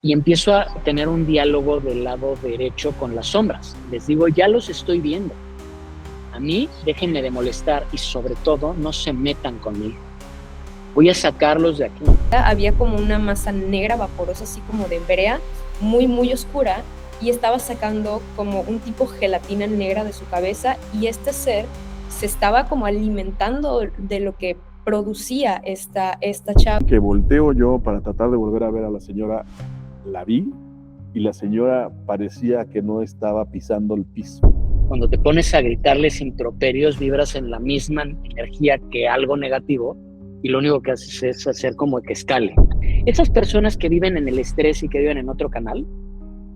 y empiezo a tener un diálogo del lado derecho con las sombras. Les digo, ya los estoy viendo. A mí, déjenme de molestar y sobre todo, no se metan conmigo. Voy a sacarlos de aquí. Había como una masa negra vaporosa, así como de brea, muy, muy oscura, y estaba sacando como un tipo gelatina negra de su cabeza, y este ser se estaba como alimentando de lo que producía esta chava. Que volteo yo para tratar de volver a ver a la señora, la vi, y la señora parecía que no estaba pisando el piso. Cuando te pones a gritarles improperios, vibras en la misma energía que algo negativo, y lo único que haces es hacer como que escale. Esas personas que viven en el estrés y que viven en otro canal,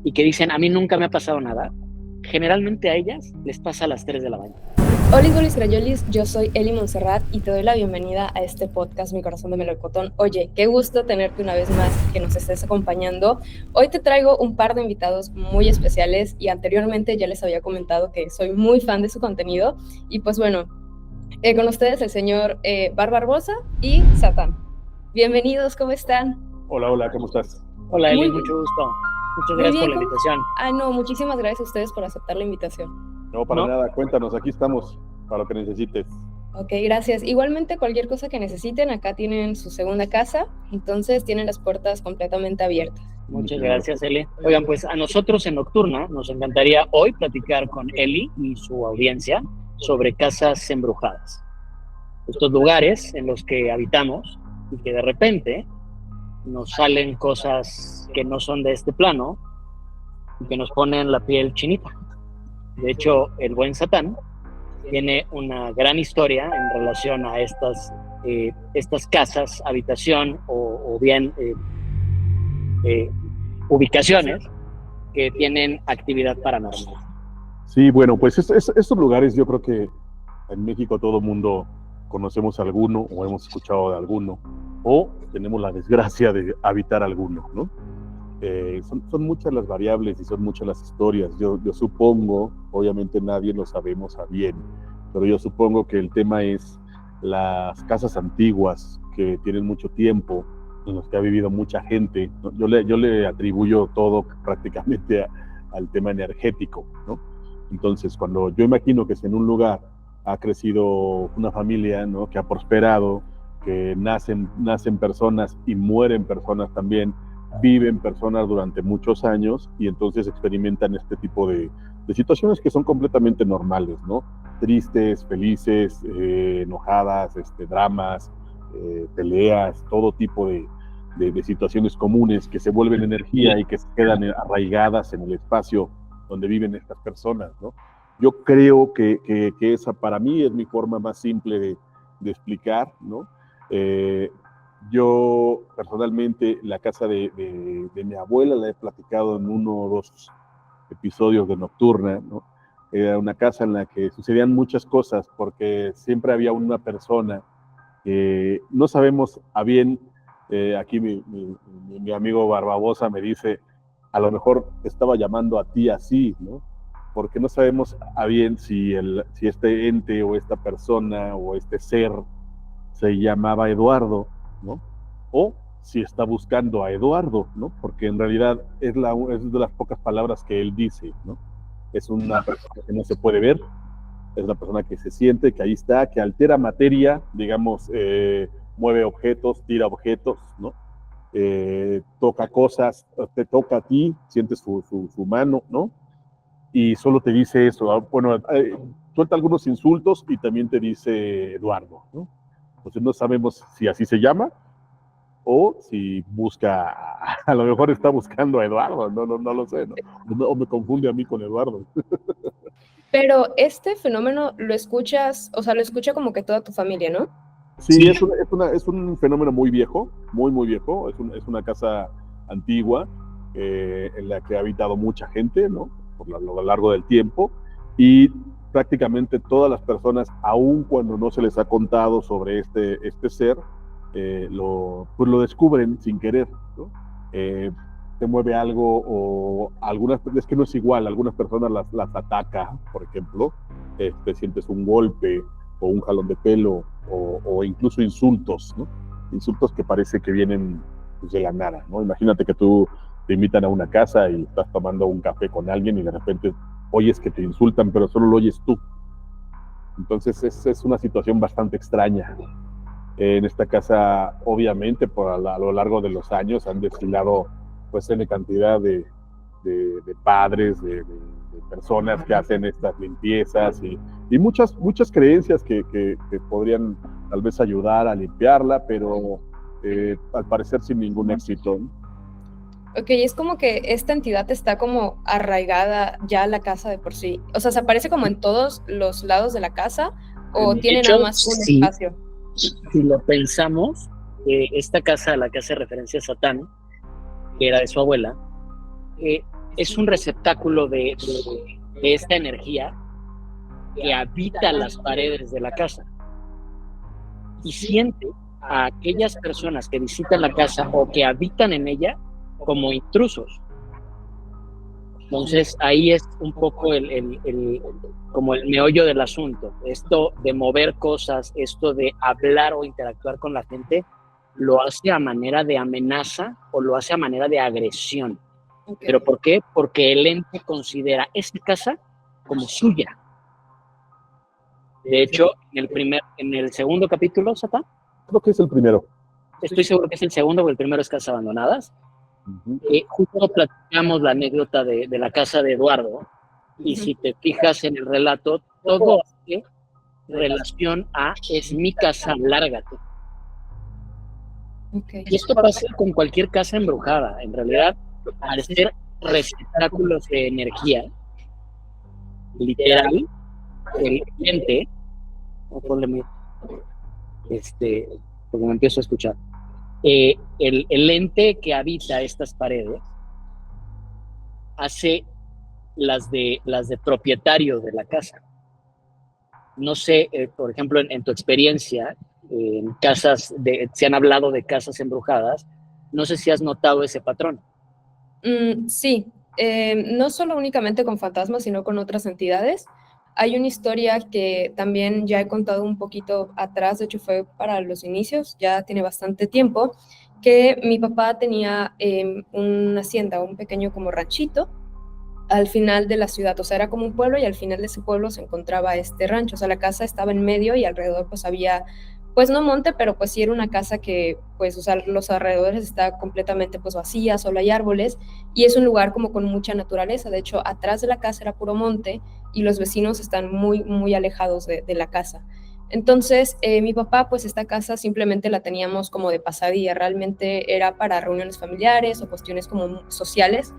y que dicen, a mí nunca me ha pasado nada, generalmente a ellas les pasa a las 3 de la mañana. Hola Golis Crayolis, yo soy Eli Montserrat y te doy la bienvenida a este podcast Mi Corazón de Melocotón. Oye, qué gusto tenerte una vez más, que nos estés acompañando. Hoy te traigo un par de invitados muy especiales y anteriormente ya les había comentado que soy muy fan de su contenido. Y pues bueno, con ustedes el señor Bar Barbosa y Satán. Bienvenidos, ¿cómo están? Hola, ¿cómo estás? Hola Eli, mucho gusto. Muchas gracias por la invitación. No, muchísimas gracias a ustedes por aceptar la invitación. No, para nada, cuéntanos, aquí estamos para lo que necesites. Ok, gracias. Igualmente, cualquier cosa que necesiten, acá tienen su segunda casa, entonces tienen las puertas completamente abiertas. Muchas gracias, Eli. Oigan, pues a nosotros en Nocturna nos encantaría hoy platicar con Eli y su audiencia sobre casas embrujadas. Estos lugares en los que habitamos y que de repente nos salen cosas que no son de este plano y que nos ponen la piel chinita. De hecho, el buen Satán tiene una gran historia en relación a estas casas, habitación o bien ubicaciones que tienen actividad paranormal. Sí, bueno, pues estos lugares yo creo que en México todo el mundo conocemos alguno o hemos escuchado de alguno o tenemos la desgracia de habitar alguno, ¿no? Son muchas las variables y son muchas las historias. Yo supongo, obviamente nadie lo sabemos a bien, pero yo supongo que el tema es las casas antiguas que tienen mucho tiempo, en los que ha vivido mucha gente, ¿no? Yo le atribuyo todo prácticamente al tema energético, ¿no? Entonces, cuando yo imagino que si en un lugar ha crecido una familia, ¿no?, que ha prosperado, que nacen personas y mueren personas también, viven personas durante muchos años y entonces experimentan este tipo de situaciones que son completamente normales, ¿no? Tristes, felices, enojadas, dramas, peleas, todo tipo de situaciones comunes que se vuelven energía y que se quedan arraigadas en el espacio donde viven estas personas, ¿no? Yo creo que esa para mí es mi forma más simple de explicar, ¿no? Yo personalmente la casa de mi abuela la he platicado en uno o dos episodios de Nocturna, ¿no? Era una casa en la que sucedían muchas cosas porque siempre había una persona que no sabemos a bien, aquí mi amigo Barbabosa me dice, a lo mejor estaba llamando a ti así, ¿no? Porque no sabemos a bien si este ente o esta persona o este ser se llamaba Eduardo, ¿no? O si está buscando a Eduardo, ¿no? Porque en realidad es de las pocas palabras que él dice, ¿no? Es una persona que no se puede ver, es una persona que se siente, que ahí está, que altera materia, digamos, mueve objetos, tira objetos, ¿no? Toca cosas, te toca a ti, sientes su mano, ¿no? Y solo te dice eso. Bueno, suelta algunos insultos y también te dice Eduardo, ¿no? Entonces no sabemos si así se llama o si busca, a lo mejor está buscando a Eduardo, no lo sé, ¿no? O me confunde a mí con Eduardo. Pero este fenómeno lo escuchas, o sea, lo escucha como que toda tu familia, ¿no? Sí, es un fenómeno muy viejo, muy viejo, es una casa antigua en la que ha habitado mucha gente, ¿no? Por lo largo del tiempo, y prácticamente todas las personas, aun cuando no se les ha contado sobre este ser, lo descubren sin querer, ¿no? Te mueve algo o es que no es igual, algunas personas las ataca, por ejemplo, sientes un golpe o un jalón de pelo o incluso insultos, ¿no? Insultos que parece que vienen pues, de la nada, ¿no? Imagínate que tú te invitan a una casa y estás tomando un café con alguien y de repente oyes que te insultan, pero solo lo oyes tú. Entonces es una situación bastante extraña. En esta casa, obviamente, a lo largo de los años han desfilado pues N cantidad de padres, de personas que hacen estas limpiezas y muchas creencias que podrían tal vez ayudar a limpiarla, pero al parecer sin ningún éxito. Ok, es como que esta entidad está como arraigada ya a la casa de por sí. O sea, ¿se aparece como en todos los lados de la casa o tiene hecho, nada más un sí. espacio? Si lo pensamos, esta casa a la que hace referencia Satán, que era de su abuela, es un receptáculo de esta energía que habita las paredes de la casa y siente a aquellas personas que visitan la casa o que habitan en ella como intrusos. Entonces ahí es un poco como el meollo del asunto. Esto de mover cosas, esto de hablar o interactuar con la gente, lo hace a manera de amenaza o lo hace a manera de agresión. Okay. ¿Pero por qué? Porque el ente considera esta casa como suya. De hecho, en el segundo capítulo, Satán, creo que es el primero. Estoy seguro que es el segundo, porque el primero es Casas Abandonadas. Justo platicamos la anécdota de la casa de Eduardo, y si te fijas en el relato, todo hace relación a es mi casa, lárgate. Okay. Y esto pasa con cualquier casa embrujada. En realidad, al ser receptáculos de energía, literal, el ente, porque me empiezo a escuchar, el ente que habita estas paredes hace las de propietario de la casa. No sé, por ejemplo, en tu experiencia, en casas, se han hablado de casas embrujadas, no sé si has notado ese patrón. Sí, no solo únicamente con fantasmas, sino con otras entidades. Hay una historia que también ya he contado un poquito atrás, de hecho fue para los inicios, ya tiene bastante tiempo, que mi papá tenía una hacienda, un pequeño como ranchito, al final de la ciudad, o sea, era como un pueblo y al final de ese pueblo se encontraba este rancho, o sea, la casa estaba en medio y alrededor pues había, pues no monte, pero pues sí era una casa que, pues, o sea, los alrededores está completamente pues vacía, solo hay árboles y es un lugar como con mucha naturaleza, de hecho, atrás de la casa era puro monte y los vecinos están muy, muy alejados de la casa. Entonces, mi papá, pues esta casa simplemente la teníamos como de pasadía, realmente era para reuniones familiares o cuestiones como sociales,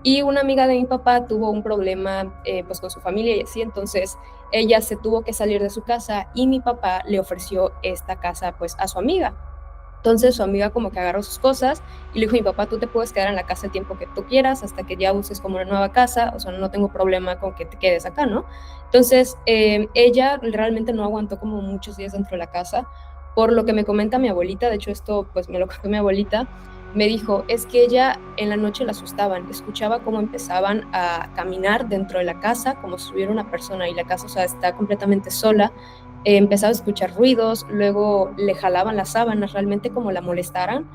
y una amiga de mi papá tuvo un problema pues con su familia y así, entonces ella se tuvo que salir de su casa y mi papá le ofreció esta casa pues a su amiga. Entonces su amiga como que agarró sus cosas y le dijo, mi papá, tú te puedes quedar en la casa el tiempo que tú quieras hasta que ya uses como una nueva casa, o sea, no tengo problema con que te quedes acá, ¿no? Entonces ella realmente no aguantó como muchos días dentro de la casa, por lo que me comenta mi abuelita, de hecho esto pues me lo contó mi abuelita, me dijo, es que ella en la noche la asustaban, escuchaba cómo empezaban a caminar dentro de la casa, como si hubiera una persona y la casa, o sea, está completamente sola, empezaba a escuchar ruidos, luego le jalaban las sábanas, realmente como la molestaban,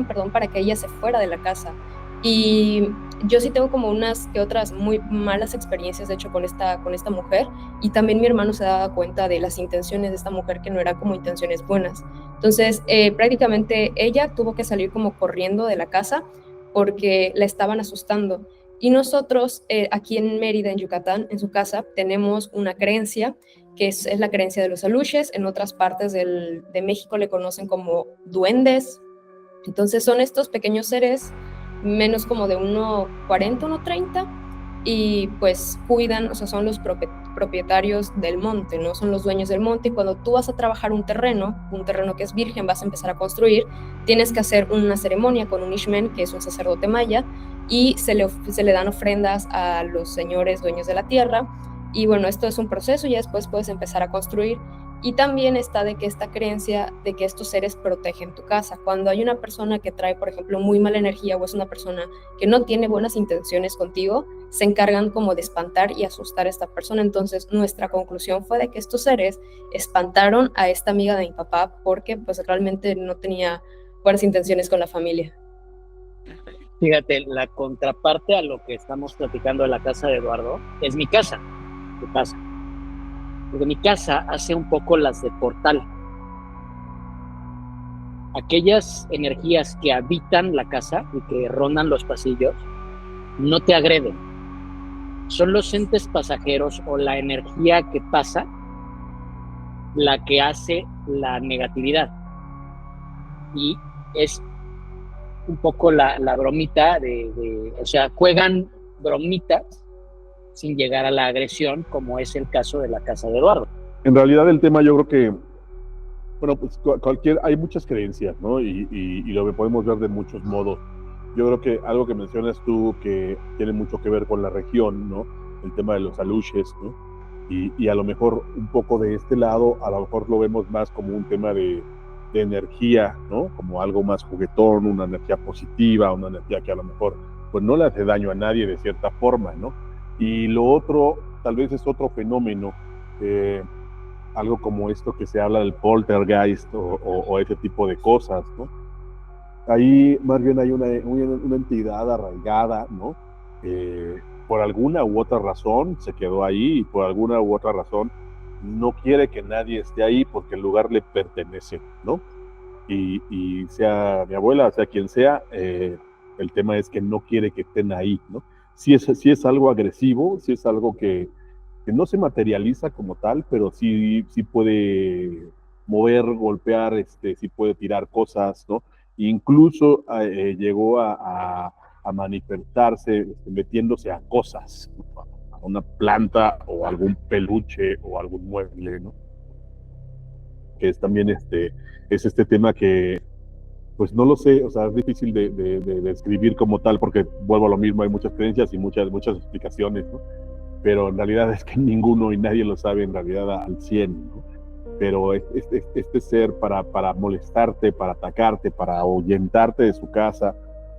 perdón, para que ella se fuera de la casa. Y yo sí tengo como unas que otras muy malas experiencias, de hecho, con esta mujer, y también mi hermano se daba cuenta de las intenciones de esta mujer, que no eran como intenciones buenas. Entonces, prácticamente ella tuvo que salir como corriendo de la casa porque la estaban asustando. Y nosotros, aquí en Mérida, en Yucatán, en su casa, tenemos una creencia que es la creencia de los aluches. En otras partes de México le conocen como duendes. Entonces son estos pequeños seres, menos como de 1,40, 1,30, y pues cuidan, o sea, son los propietarios del monte, ¿no? Son los dueños del monte, y cuando tú vas a trabajar un terreno que es virgen, vas a empezar a construir, tienes que hacer una ceremonia con un Ishmen, que es un sacerdote maya, y se le dan ofrendas a los señores dueños de la tierra, y bueno, esto es un proceso y después puedes empezar a construir. Y también está de que esta creencia de que estos seres protegen tu casa. Cuando hay una persona que trae, por ejemplo, muy mala energía, o es una persona que no tiene buenas intenciones contigo, se encargan como de espantar y asustar a esta persona. Entonces nuestra conclusión fue de que estos seres espantaron a esta amiga de mi papá porque pues realmente no tenía buenas intenciones con la familia. Fíjate, la contraparte a lo que estamos platicando de la casa de Eduardo es mi casa, tu casa. Porque mi casa hace un poco las de portal. Aquellas energías que habitan la casa y que rondan los pasillos no te agreden. Son los entes pasajeros o la energía que pasa la que hace la negatividad. Y es un poco la bromita o sea, juegan bromitas sin llegar a la agresión, como es el caso de la casa de Eduardo. En realidad el tema yo creo que, bueno, pues hay muchas creencias, ¿no? Y lo podemos ver de muchos modos. Yo creo que algo que mencionas tú que tiene mucho que ver con la región, ¿no? El tema de los aluches, ¿no? Y a lo mejor un poco de este lado, a lo mejor lo vemos más como un tema de energía, ¿no? Como algo más juguetón, una energía positiva, una energía que a lo mejor pues no le hace daño a nadie de cierta forma, ¿no? Y lo otro, tal vez es otro fenómeno, algo como esto que se habla del poltergeist o ese tipo de cosas, ¿no? Ahí más bien hay una entidad arraigada, ¿no? Por alguna u otra razón se quedó ahí y por alguna u otra razón no quiere que nadie esté ahí porque el lugar le pertenece, ¿no? Y sea mi abuela, sea quien sea, el tema es que no quiere que estén ahí, ¿no? Sí es algo agresivo, sí es algo que no se materializa como tal, pero sí puede mover, golpear, sí puede tirar cosas, ¿no? Incluso llegó a manifestarse metiéndose a cosas, a una planta o algún peluche o algún mueble, ¿no? Que es también es este tema que, pues no lo sé, o sea, es difícil de describir como tal, porque vuelvo a lo mismo, hay muchas creencias y muchas explicaciones, ¿no? Pero en realidad es que ninguno y nadie lo sabe en realidad al 100, ¿no? Pero este ser para molestarte, para atacarte, para ahuyentarte de su casa,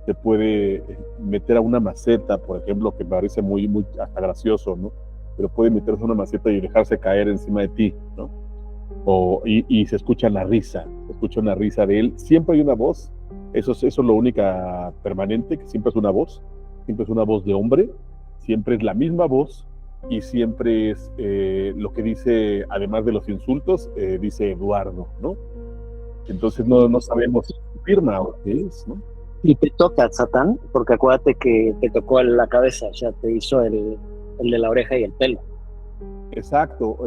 te puede meter a una maceta, por ejemplo, que me parece muy hasta gracioso, ¿no? Pero puede meterse a una maceta y dejarse caer encima de ti, ¿no? Y se escucha una risa de él. Siempre hay una voz, eso es lo única permanente, que siempre es una voz de hombre, siempre es la misma voz y siempre es lo que dice, además de los insultos, dice Eduardo, ¿no? Entonces no sabemos si firma o qué es, ¿no? Y te toca, Satán, porque acuérdate que te tocó la cabeza, o sea, te hizo el de la oreja y el pelo. Exacto,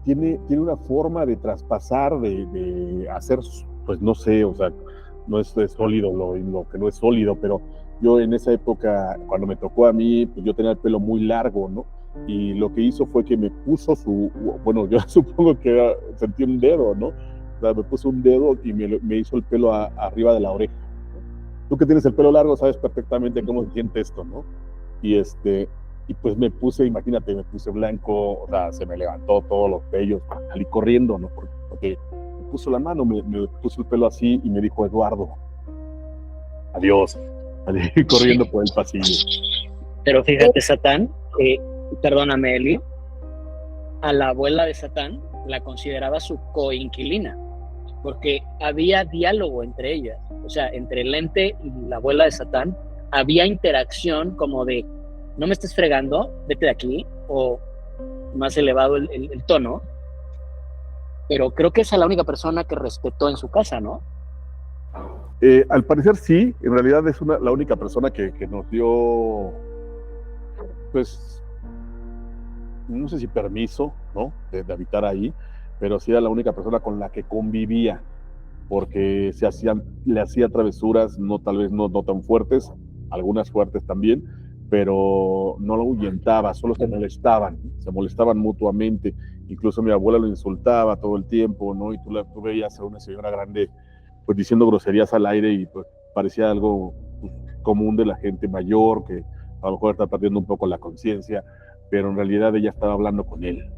tiene una forma de traspasar, de hacer, pues no sé, o sea, no es sólido lo que no es sólido, pero yo en esa época, cuando me tocó a mí, pues yo tenía el pelo muy largo, ¿no? Y lo que hizo fue que me puso bueno, yo supongo que sentí un dedo, ¿no? O sea, me puso un dedo y me hizo el pelo arriba de la oreja. Tú que tienes el pelo largo sabes perfectamente cómo se siente esto, ¿no? Y pues me puse blanco, o sea, se me levantó todos los vellos, salí corriendo, ¿no? Porque me puso la mano, me puso el pelo así y me dijo, Eduardo, adiós, salí corriendo por el pasillo. Pero fíjate, Satán, perdóname, Eli, a la abuela de Satán la consideraba su coinquilina, porque había diálogo entre ellas, o sea, entre el ente y la abuela de Satán, había interacción como de, no me estés fregando, vete de aquí, o más elevado el tono, pero creo que esa es la única persona que respetó en su casa, ¿no? Al parecer sí, en realidad es la única persona que nos dio, pues, no sé si permiso, ¿no? De habitar ahí, pero sí era la única persona con la que convivía, porque le hacía travesuras, tal vez no tan fuertes, algunas fuertes también, pero no lo ahuyentaba, solo se molestaban mutuamente. Incluso mi abuela lo insultaba todo el tiempo, ¿no? Y tú veías a una señora grande pues diciendo groserías al aire y pues parecía algo pues, común de la gente mayor, que a lo mejor está perdiendo un poco la conciencia, pero en realidad ella estaba hablando con él.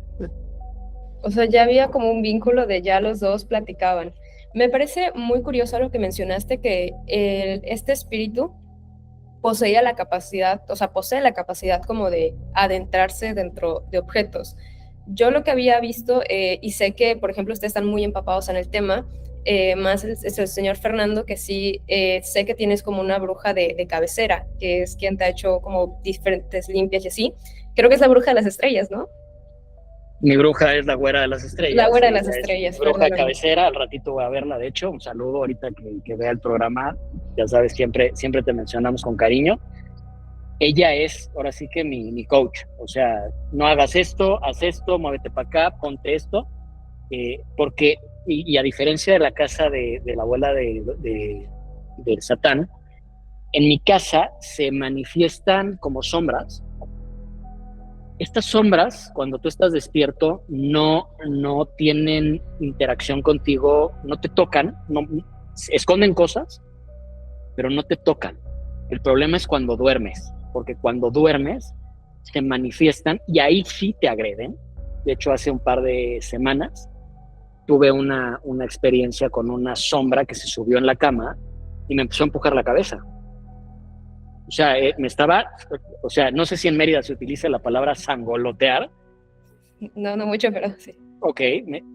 O sea, ya había como un vínculo de ya los dos platicaban. Me parece muy curioso lo que mencionaste, que este espíritu poseía la capacidad, o sea, posee la capacidad como de adentrarse dentro de objetos. Yo lo que había visto, y sé que, por ejemplo, ustedes están muy empapados en el tema, más el señor Fernando, que sí sé que tienes como una bruja de cabecera, que es quien te ha hecho como diferentes limpias y así. Creo que es la bruja de las estrellas, ¿no? Mi bruja es la güera de las estrellas. La güera de las Ella estrellas. es mi bruja de cabecera, al ratito voy a verla, de hecho, un saludo ahorita que vea el programa, ya sabes, siempre te mencionamos con cariño. Ella es, ahora sí que mi coach, o sea, no hagas esto, haz esto, muévete para acá, ponte esto, porque, y a diferencia de la casa de la abuela de Satán, en mi casa se manifiestan como sombras. Estas sombras, cuando tú estás despierto, no tienen interacción contigo, no te tocan, no, esconden cosas, pero no te tocan. El problema es cuando duermes, porque cuando duermes se manifiestan y ahí sí te agreden. De hecho, hace un par de semanas tuve una experiencia con una sombra que se subió en la cama y me empezó a empujar la cabeza. O sea, no sé si en Mérida se utiliza la palabra sangolotear. No mucho, pero sí. Ok,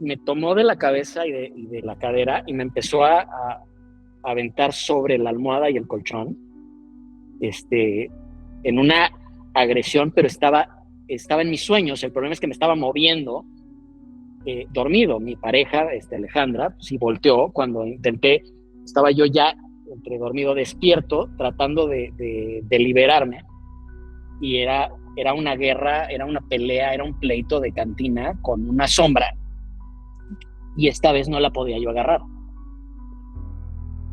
me tomó de la cabeza y de la cadera y me empezó a aventar sobre la almohada y el colchón, en una agresión, pero estaba en mis sueños. El problema es que me estaba moviendo, dormido. Mi pareja, Alejandra, sí volteó cuando intenté, estaba yo ya entre dormido, despierto, tratando de liberarme, y era una guerra, era una pelea, era un pleito de cantina con una sombra, y esta vez no la podía yo agarrar.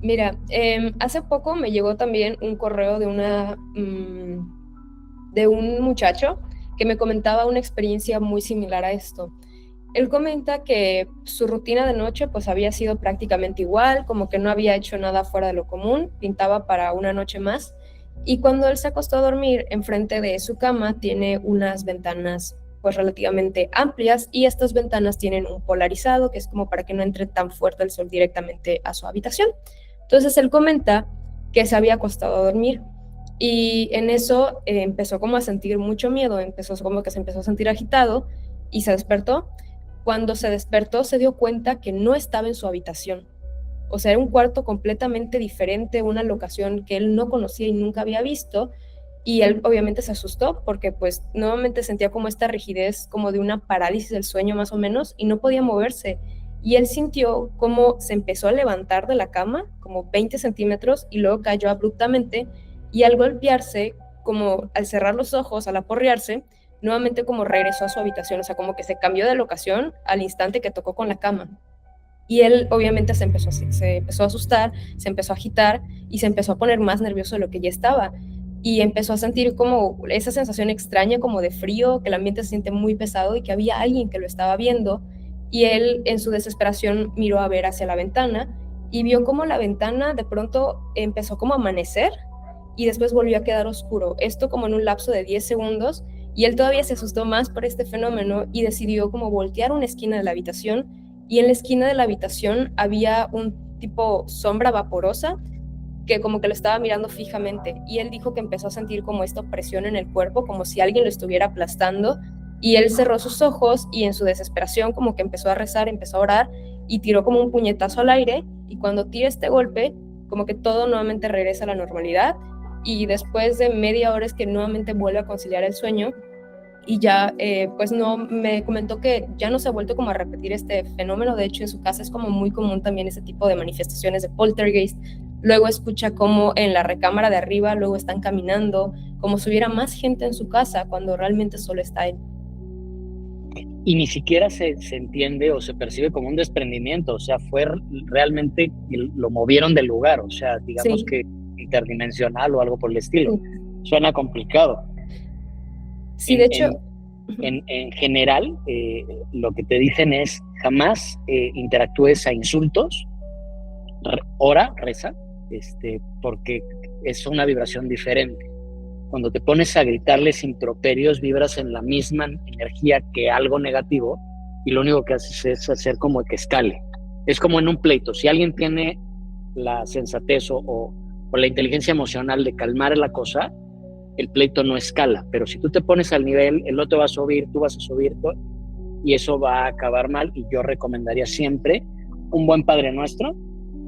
Mira, hace poco me llegó también un correo de un muchacho que me comentaba una experiencia muy similar a esto. Él comenta que su rutina de noche pues había sido prácticamente igual, como que no había hecho nada fuera de lo común, pintaba para una noche más, y cuando él se acostó a dormir, enfrente de su cama tiene unas ventanas pues relativamente amplias, y estas ventanas tienen un polarizado que es como para que no entre tan fuerte el sol directamente a su habitación. Entonces él comenta que se había acostado a dormir y en eso empezó como a sentir mucho miedo, como que se empezó a sentir agitado y se despertó. Cuando se despertó se dio cuenta que no estaba en su habitación. O sea, era un cuarto completamente diferente, una locación que él no conocía y nunca había visto, y él obviamente se asustó porque pues nuevamente sentía como esta rigidez, como de una parálisis del sueño más o menos, y no podía moverse. Y él sintió como se empezó a levantar de la cama, como 20 centímetros, y luego cayó abruptamente, y al golpearse, como al cerrar los ojos, al aporrearse, nuevamente como regresó a su habitación, o sea, como que se cambió de locación al instante que tocó con la cama. Y él obviamente se empezó a asustar, se empezó a agitar y se empezó a poner más nervioso de lo que ya estaba. Y empezó a sentir como esa sensación extraña, como de frío, que el ambiente se siente muy pesado y que había alguien que lo estaba viendo. Y él, en su desesperación, miró a ver hacia la ventana y vio como la ventana de pronto empezó como a amanecer y después volvió a quedar oscuro. Esto como en un lapso de 10 segundos. Y él todavía se asustó más por este fenómeno y decidió como voltear una esquina de la habitación, y en la esquina de la habitación había un tipo sombra vaporosa que como que lo estaba mirando fijamente, y él dijo que empezó a sentir como esta opresión en el cuerpo, como si alguien lo estuviera aplastando, y él cerró sus ojos y en su desesperación como que empezó a rezar, empezó a orar y tiró como un puñetazo al aire, y cuando tira este golpe como que todo nuevamente regresa a la normalidad, y después de media hora es que nuevamente vuelve a conciliar el sueño. Y ya, pues no, me comentó que ya no se ha vuelto como a repetir este fenómeno. De hecho, en su casa es como muy común también ese tipo de manifestaciones de poltergeist. Luego escucha como en la recámara de arriba, luego están caminando, como si hubiera más gente en su casa cuando realmente solo está él. Y ni siquiera se entiende o se percibe como un desprendimiento, o sea, fue realmente, lo movieron del lugar, o sea, digamos que interdimensional o algo por el estilo. Sí. Suena complicado. Sí, de hecho. En general, lo que te dicen es jamás interactúes a insultos, ora, reza, porque es una vibración diferente. Cuando te pones a gritarles improperios, vibras en la misma energía que algo negativo, y lo único que haces es hacer como que escale. Es como en un pleito. Si alguien tiene la sensatez o la inteligencia emocional de calmar la cosa, el pleito no escala. Pero si tú te pones al nivel, el otro va a subir, tú vas a subir, y eso va a acabar mal. Y yo recomendaría siempre un buen Padre Nuestro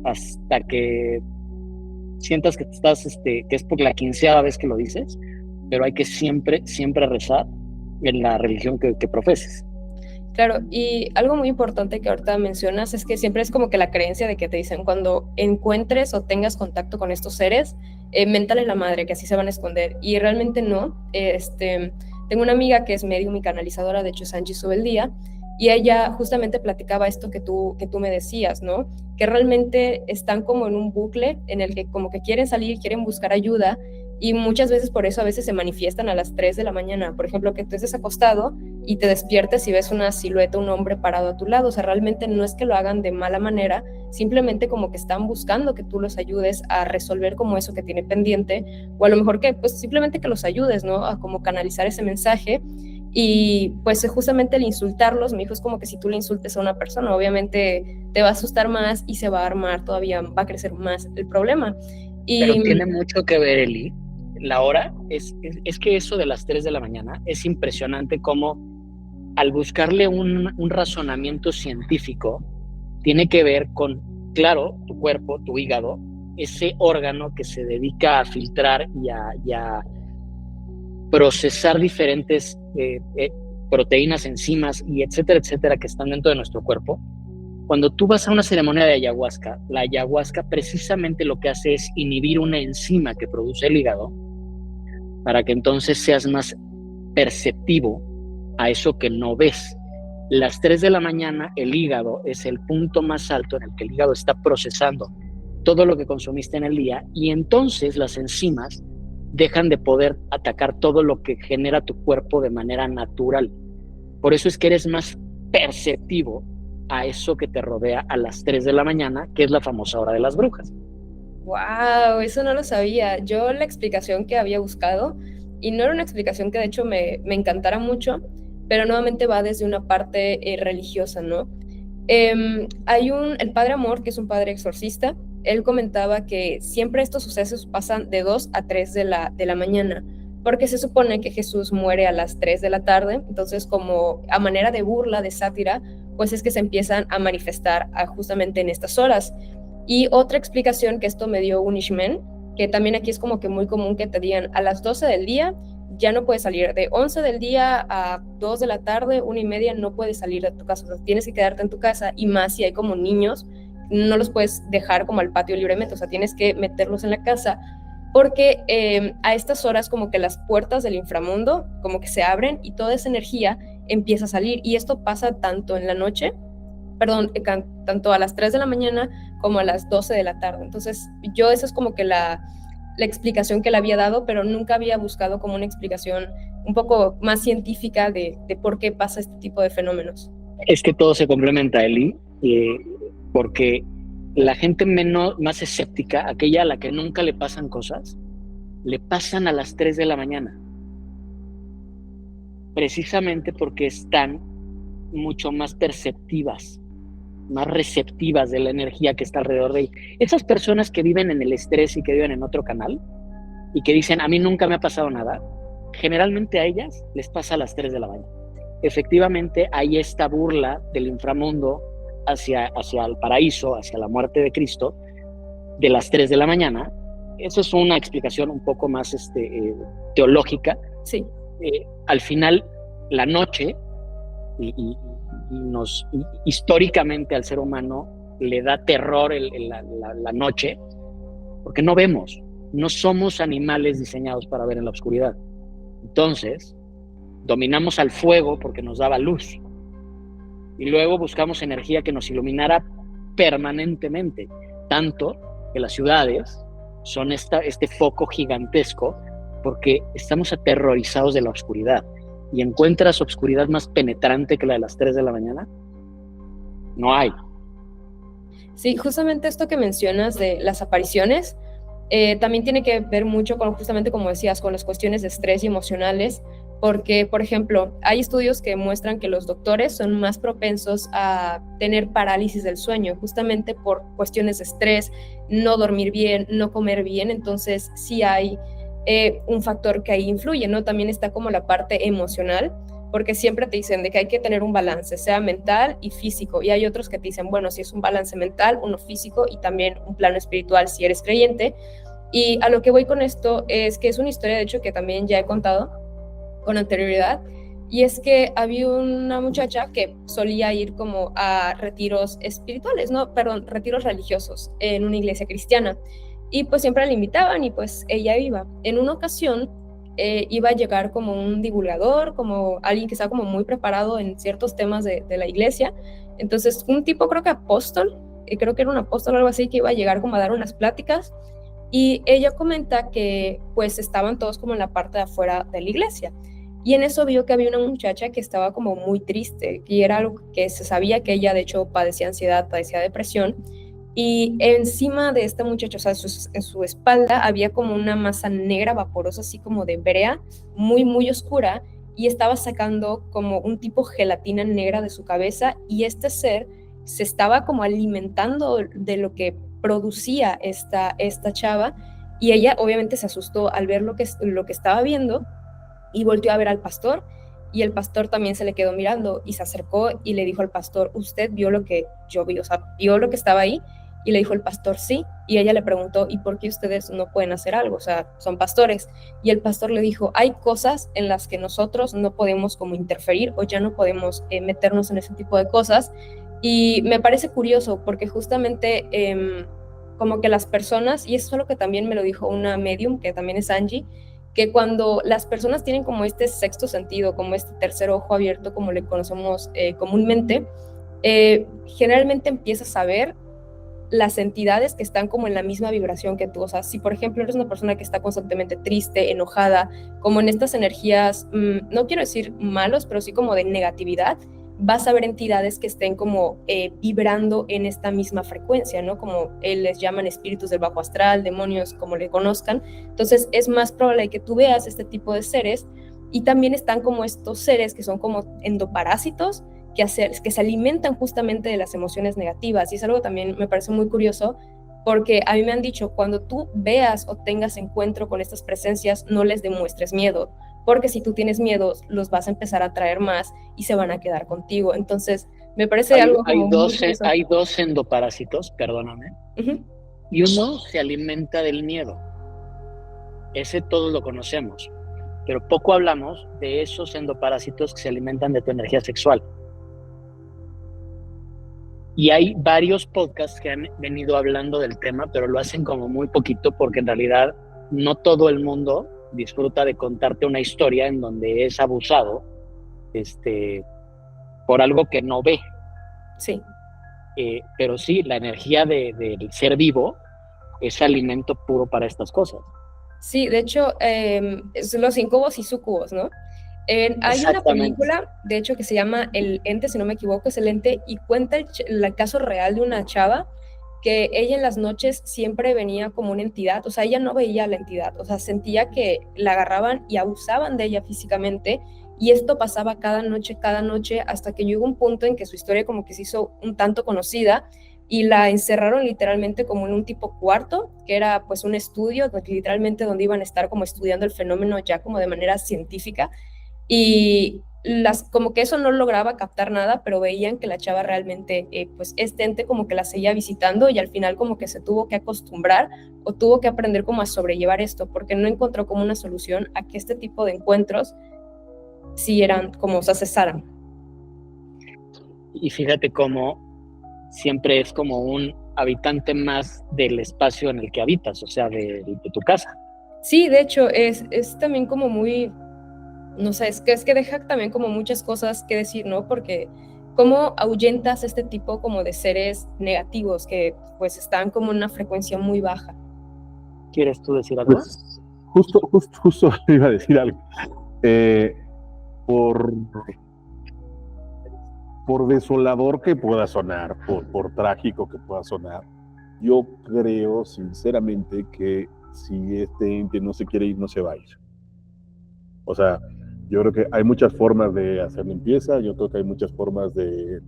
hasta que sientas que que es por la 15ª vez que lo dices, pero hay que siempre rezar en la religión que profeses. Claro, y algo muy importante que ahorita mencionas es que siempre es como que la creencia de que te dicen cuando encuentres o tengas contacto con estos seres, méntale la madre, que así se van a esconder, y realmente no. Tengo una amiga que es medium y canalizadora, de hecho es Angie Subeldía, y ella justamente platicaba esto que tú me decías, ¿no? Que realmente están como en un bucle en el que como que quieren salir, quieren buscar ayuda, y muchas veces por eso a veces se manifiestan a las 3 de la mañana. Por ejemplo, que tú estés acostado y te despiertes y ves una silueta, un hombre parado a tu lado. O sea, realmente no es que lo hagan de mala manera, simplemente como que están buscando que tú los ayudes a resolver como eso que tiene pendiente, o a lo mejor que pues simplemente que los ayudes, ¿no? A como canalizar ese mensaje. Y pues justamente el insultarlos, mi hijo, es como que si tú le insultes a una persona, obviamente te va a asustar más y se va a armar todavía, va a crecer más el problema. Pero tiene mucho que ver, Eli. La hora es que eso de las 3 de la mañana es impresionante como al buscarle un razonamiento científico tiene que ver con, claro, tu cuerpo, tu hígado, ese órgano que se dedica a filtrar y a procesar diferentes proteínas, enzimas y etcétera, que están dentro de nuestro cuerpo. Cuando tú vas a una ceremonia de ayahuasca, la ayahuasca precisamente lo que hace es inhibir una enzima que produce el hígado para que entonces seas más perceptivo a eso que no ves. Las 3 de la mañana, el hígado es el punto más alto en el que el hígado está procesando todo lo que consumiste en el día, y entonces las enzimas dejan de poder atacar todo lo que genera tu cuerpo de manera natural. Por eso es que eres más perceptivo a eso que te rodea a las 3 de la mañana, que es la famosa hora de las brujas. Wow, eso no lo sabía. Yo la explicación que había buscado, y no era una explicación que de hecho me encantara mucho, pero nuevamente va desde una parte religiosa, ¿no? El padre Amor, que es un padre exorcista, él comentaba que siempre estos sucesos pasan de 2 a 3 de la mañana, porque se supone que Jesús muere a las 3 de la tarde, entonces como a manera de burla, de sátira, pues es que se empiezan a manifestar justamente en estas horas. Y otra explicación que esto me dio un Ishmen, que también aquí es como que muy común que te digan a las 12 del día ya no puedes salir, de 11 del día a 2 de la tarde, 1:30, no puedes salir de tu casa, o sea, tienes que quedarte en tu casa, y más si hay como niños, no los puedes dejar como al patio libremente, o sea, tienes que meterlos en la casa, porque a estas horas como que las puertas del inframundo como que se abren y toda esa energía empieza a salir, y esto pasa tanto en la noche, tanto a las 3 de la mañana como a las 12 de la tarde. Entonces yo esa es como que la explicación que le había dado, pero nunca había buscado como una explicación un poco más científica de por qué pasa este tipo de fenómenos. Es que todo se complementa, Eli, porque la gente más escéptica, aquella a la que nunca le pasan cosas, le pasan a las 3 de la mañana. Precisamente porque están mucho más perceptivas, más receptivas de la energía que está alrededor de ellos. Esas personas que viven en el estrés y que viven en otro canal y que dicen, a mí nunca me ha pasado nada, generalmente a ellas les pasa a las 3 de la mañana. Efectivamente, hay esta burla del inframundo hacia el paraíso, hacia la muerte de Cristo, de las 3 de la mañana. Eso es una explicación un poco más teológica. Sí. Al final, la noche, históricamente al ser humano le da terror la noche, porque no vemos, no somos animales diseñados para ver en la oscuridad. Entonces, dominamos al fuego porque nos daba luz, y luego buscamos energía que nos iluminara permanentemente, tanto que las ciudades son este foco gigantesco porque estamos aterrorizados de la oscuridad. ¿Y encuentras oscuridad más penetrante que la de las 3 de la mañana? No hay. Sí, justamente esto que mencionas de las apariciones también tiene que ver mucho con, justamente como decías, con las cuestiones de estrés y emocionales, porque, por ejemplo, hay estudios que muestran que los doctores son más propensos a tener parálisis del sueño, justamente por cuestiones de estrés, no dormir bien, no comer bien. Entonces sí hay un factor que ahí influye, ¿no? También está como la parte emocional, porque siempre te dicen de que hay que tener un balance, sea mental y físico, y hay otros que te dicen, bueno, si es un balance mental, uno físico y también un plano espiritual si eres creyente. Y a lo que voy con esto es que es una historia, de hecho, que también ya he contado con anterioridad, y es que había una muchacha que solía ir como a retiros espirituales, no, perdón, retiros religiosos en una iglesia cristiana, y pues siempre la invitaban y pues ella iba. En una ocasión iba a llegar como un divulgador, como alguien que estaba como muy preparado en ciertos temas de la iglesia, entonces un tipo creo que apóstol, creo que era un apóstol o algo así, que iba a llegar como a dar unas pláticas, y ella comenta que pues estaban todos como en la parte de afuera de la iglesia. Y en eso vio que había una muchacha que estaba como muy triste, y era algo que se sabía que ella de hecho padecía ansiedad, padecía depresión, y encima de esta muchacha, o sea, en su espalda había como una masa negra vaporosa, así como de brea, muy, muy oscura, y estaba sacando como un tipo gelatina negra de su cabeza, y este ser se estaba como alimentando de lo que producía esta chava, y ella obviamente se asustó al ver lo que estaba viendo, y volteó a ver al pastor, y el pastor también se le quedó mirando y se acercó y le dijo al pastor, ¿usted vio lo que yo vi? O sea, ¿vio lo que estaba ahí? Y le dijo el pastor, sí. Y ella le preguntó, ¿y por qué ustedes no pueden hacer algo? O sea, son pastores. Y el pastor le dijo, hay cosas en las que nosotros no podemos como interferir, o ya no podemos meternos en ese tipo de cosas. Y me parece curioso porque justamente como que las personas, y eso es lo que también me lo dijo una medium, que también es Angie, que cuando las personas tienen como este sexto sentido, como este tercer ojo abierto, como le conocemos comúnmente, generalmente empiezas a ver las entidades que están como en la misma vibración que tú. O sea, si por ejemplo eres una persona que está constantemente triste, enojada, como en estas energías, no quiero decir malos, pero sí como de negatividad, vas a ver entidades que estén como vibrando en esta misma frecuencia, ¿no? Como les llaman espíritus del bajo astral, demonios, como le conozcan. Entonces es más probable que tú veas este tipo de seres, y también están como estos seres que son como endoparásitos, que se alimentan justamente de las emociones negativas, y es algo también me parece muy curioso, porque a mí me han dicho, cuando tú veas o tengas encuentro con estas presencias, no les demuestres miedo, porque si tú tienes miedo, los vas a empezar a atraer más y se van a quedar contigo. Entonces, me parece algo como muy curioso. Hay dos endoparásitos, perdóname, y uno se alimenta del miedo. Ese todos lo conocemos, pero poco hablamos de esos endoparásitos que se alimentan de tu energía sexual. Y hay varios podcasts que han venido hablando del tema, pero lo hacen como muy poquito, porque en realidad no todo el mundo disfruta de contarte una historia en donde es abusado por algo que no ve. Sí. Pero sí, la energía del ser vivo es alimento puro para estas cosas. Sí, de hecho, los incubos y sucubos, ¿no? Hay una película, de hecho, que se llama El Ente, si no me equivoco, es El Ente, y cuenta el caso real de una chava que ella en las noches siempre venía como una entidad, o sea, ella no veía la entidad, o sea, sentía que la agarraban y abusaban de ella físicamente, y esto pasaba cada noche, hasta que llegó un punto en que su historia como que se hizo un tanto conocida, y la encerraron literalmente como en un tipo cuarto, que era pues un estudio, literalmente donde iban a estar como estudiando el fenómeno ya como de manera científica, y como que eso no lograba captar nada, pero veían que la chava realmente, pues este ente como que la seguía visitando, y al final como que se tuvo que acostumbrar o tuvo que aprender como a sobrellevar esto, porque no encontró como una solución a que este tipo de encuentros sí eran como, o sea, cesaran. Y fíjate cómo siempre es como un habitante más del espacio en el que habitas, o sea, de tu casa. Sí, de hecho, es también como muy, no sé, es que deja también como muchas cosas que decir, ¿no? Porque cómo ahuyentas este tipo como de seres negativos que pues están como en una frecuencia muy baja. ¿Quieres tú decir algo? Pues, justo iba a decir algo. Por desolador que pueda sonar, por trágico que pueda sonar, yo creo sinceramente que si este ente no se quiere ir, no se va a ir. O sea, yo creo que hay muchas formas de hacer limpieza, yo creo que hay muchas formas de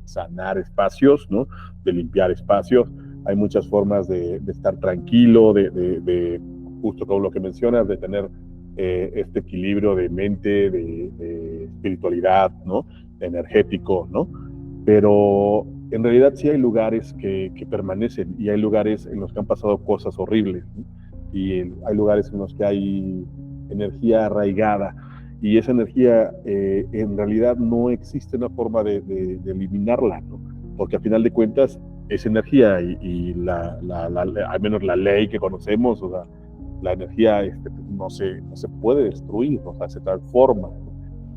sanar espacios, ¿no? De limpiar espacios, hay muchas formas de estar tranquilo, de justo como lo que mencionas, de tener este equilibrio de mente, de espiritualidad, ¿no? De energético, ¿no? Pero en realidad sí hay lugares que permanecen y hay lugares en los que han pasado cosas horribles, ¿no? Y hay lugares en los que hay energía arraigada y esa energía en realidad no existe una forma de eliminarla, ¿no? Porque a final de cuentas es energía y al menos la ley que conocemos, o sea, la energía no se puede destruir, o sea, se transforma, ¿no?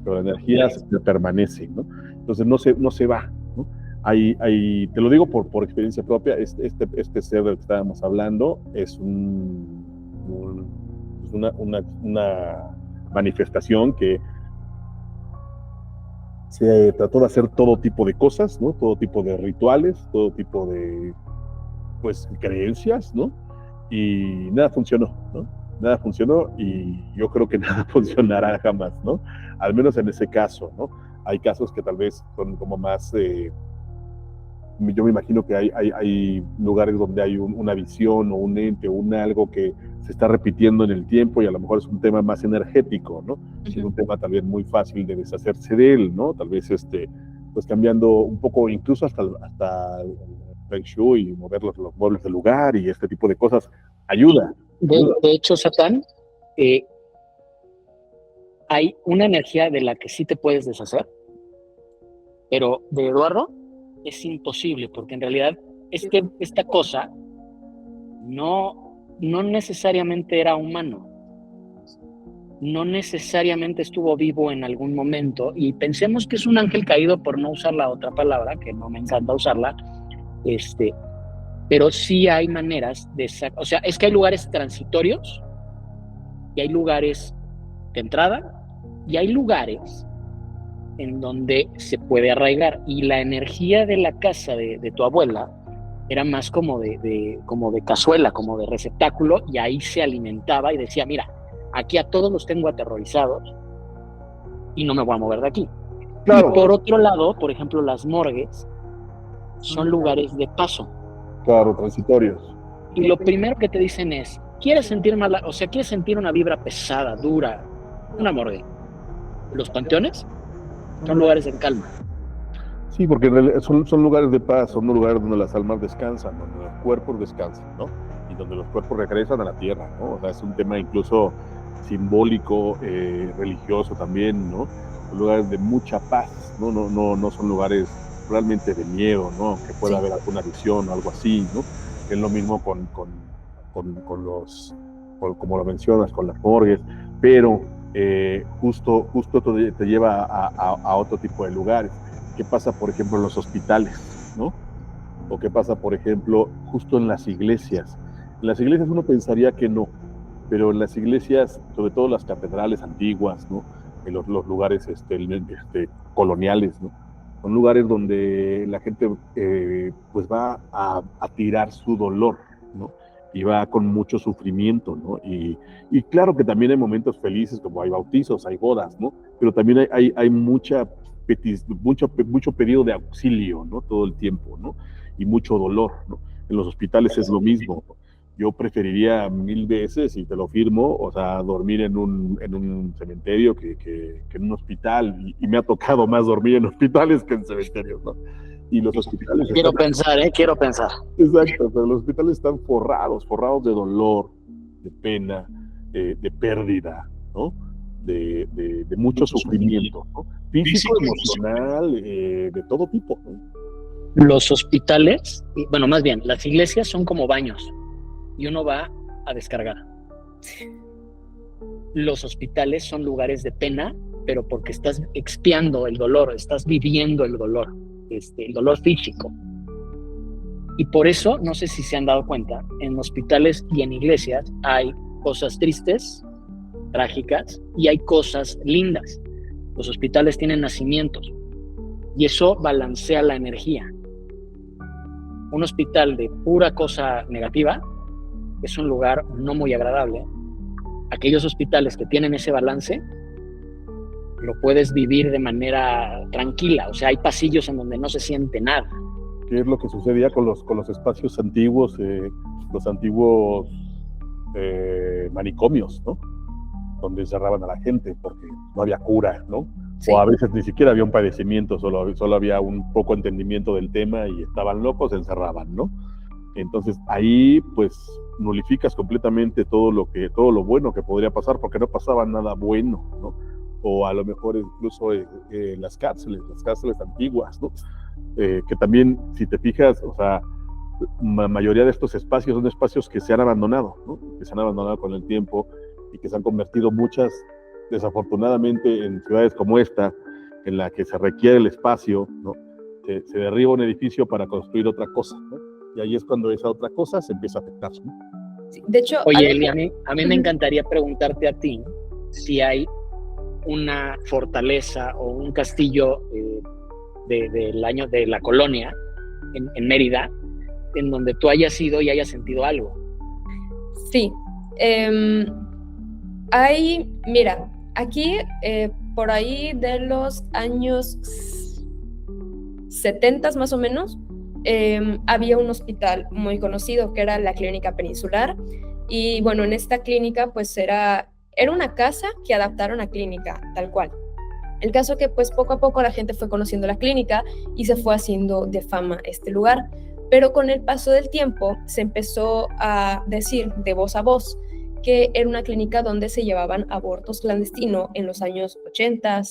Pero la energía permanece, ¿no? Entonces no se va, ¿no? Te lo digo por experiencia propia, este ser del que estábamos hablando es una manifestación que se trató de hacer todo tipo de cosas, ¿no? Todo tipo de rituales, todo tipo de, pues, creencias, ¿no? Y nada funcionó, ¿no? Nada funcionó y yo creo que nada funcionará jamás, ¿no? Al menos en ese caso, ¿no? Hay casos que tal vez son como más... yo me imagino que hay lugares donde hay una visión o un ente o algo que se está repitiendo en el tiempo y a lo mejor es un tema más energético, ¿no? Es un tema también muy fácil de deshacerse de él, ¿no? Tal vez pues cambiando un poco, incluso hasta el Feng Shui y mover los muebles del lugar y este tipo de cosas ayuda. De hecho, Satán, hay una energía de la que sí te puedes deshacer, pero de Eduardo es imposible, porque en realidad esta cosa no necesariamente era humano, no necesariamente estuvo vivo en algún momento, y pensemos que es un ángel caído, por no usar la otra palabra, que no me encanta usarla, pero sí hay maneras o sea, es que hay lugares transitorios, y hay lugares de entrada, y hay lugares en donde se puede arraigar, y la energía de la casa de tu abuela era más como de cazuela, como de receptáculo, y ahí se alimentaba y decía, mira, aquí a todos los tengo aterrorizados y no me voy a mover de aquí. Claro. Y por otro lado, por ejemplo, las morgues son lugares de paso. Claro, transitorios. Y lo primero que te dicen es, ¿quieres sentir quieres sentir una vibra pesada, dura? Una morgue. Los panteones son lugares en calma. Sí, porque en realidad son lugares de paz, son lugares donde las almas descansan, donde los cuerpos descansan, ¿no? Y donde los cuerpos regresan a la tierra, ¿no? O sea, es un tema incluso simbólico, religioso también, ¿no? Son lugares de mucha paz, ¿no? No son lugares realmente de miedo, ¿no? Que pueda haber alguna visión o algo así, ¿no? Es lo mismo con como lo mencionas, con las morgues, pero justo te lleva a otro tipo de lugares. ¿Qué pasa, por ejemplo, en los hospitales, ¿no? O qué pasa, por ejemplo, justo en las iglesias. En las iglesias uno pensaría que no, pero en las iglesias, sobre todo las catedrales antiguas, ¿no? En los lugares coloniales, ¿no? Son lugares donde la gente pues va a tirar su dolor, ¿no? Y va con mucho sufrimiento, ¿no? Y claro que también hay momentos felices, como hay bautizos, hay bodas, ¿no? Pero también hay mucho pedido de auxilio, ¿no? Todo el tiempo, ¿no? Y mucho dolor, ¿no? En los hospitales es lo mismo. Yo preferiría 1000 veces, y te lo firmo, o sea, dormir en un cementerio que en un hospital, y me ha tocado más dormir en hospitales que en cementerios, ¿no? Y los hospitales... Quiero pensar. Exacto, pero los hospitales están forrados de dolor, de pena, de pérdida, ¿no? De mucho sufrimiento, ¿no? Físico, emocional, de todo tipo, ¿no? Los hospitales, bueno, más bien, las iglesias son como baños y uno va a descargar. Los hospitales son lugares de pena, pero porque estás expiando el dolor, estás viviendo el dolor físico. Y por eso, no sé si se han dado cuenta, en hospitales y en iglesias hay cosas tristes, trágicas, y hay cosas lindas. Los hospitales tienen nacimientos y eso balancea la energía. Un hospital de pura cosa negativa es un lugar no muy agradable. Aquellos hospitales que tienen ese balance lo puedes vivir de manera tranquila, o sea, hay pasillos en donde no se siente nada. ¿Qué es lo que sucedía con los espacios antiguos, los antiguos manicomios, ¿no? donde encerraban a la gente porque no había cura, ¿no? Sí. O a veces ni siquiera había un padecimiento, solo había un poco entendimiento del tema y estaban locos, se encerraban, ¿no? Entonces ahí pues nulificas completamente todo lo bueno que podría pasar, porque no pasaba nada bueno, ¿no? O a lo mejor incluso las cárceles antiguas, ¿no? Que también, si te fijas, o sea, la mayoría de estos espacios son espacios que se han abandonado, ¿no? Que se han abandonado con el tiempo y que se han convertido muchas, desafortunadamente, en ciudades como esta, en la que se requiere el espacio, ¿no? Se derriba un edificio para construir otra cosa, ¿no? Y ahí es cuando esa otra cosa se empieza a afectar, ¿no? Sí, de hecho, oye, Eli, a mí me encantaría preguntarte a ti si hay una fortaleza o un castillo del año de la colonia en Mérida, en donde tú hayas ido y hayas sentido algo. Sí. Mira, aquí por ahí de los años 70 más o menos, había un hospital muy conocido que era la Clínica Peninsular, y bueno, en esta clínica pues era una casa que adaptaron a clínica, tal cual. El caso que pues poco a poco la gente fue conociendo la clínica y se fue haciendo de fama este lugar, pero con el paso del tiempo se empezó a decir de voz a voz que era una clínica donde se llevaban abortos clandestinos en los años 80,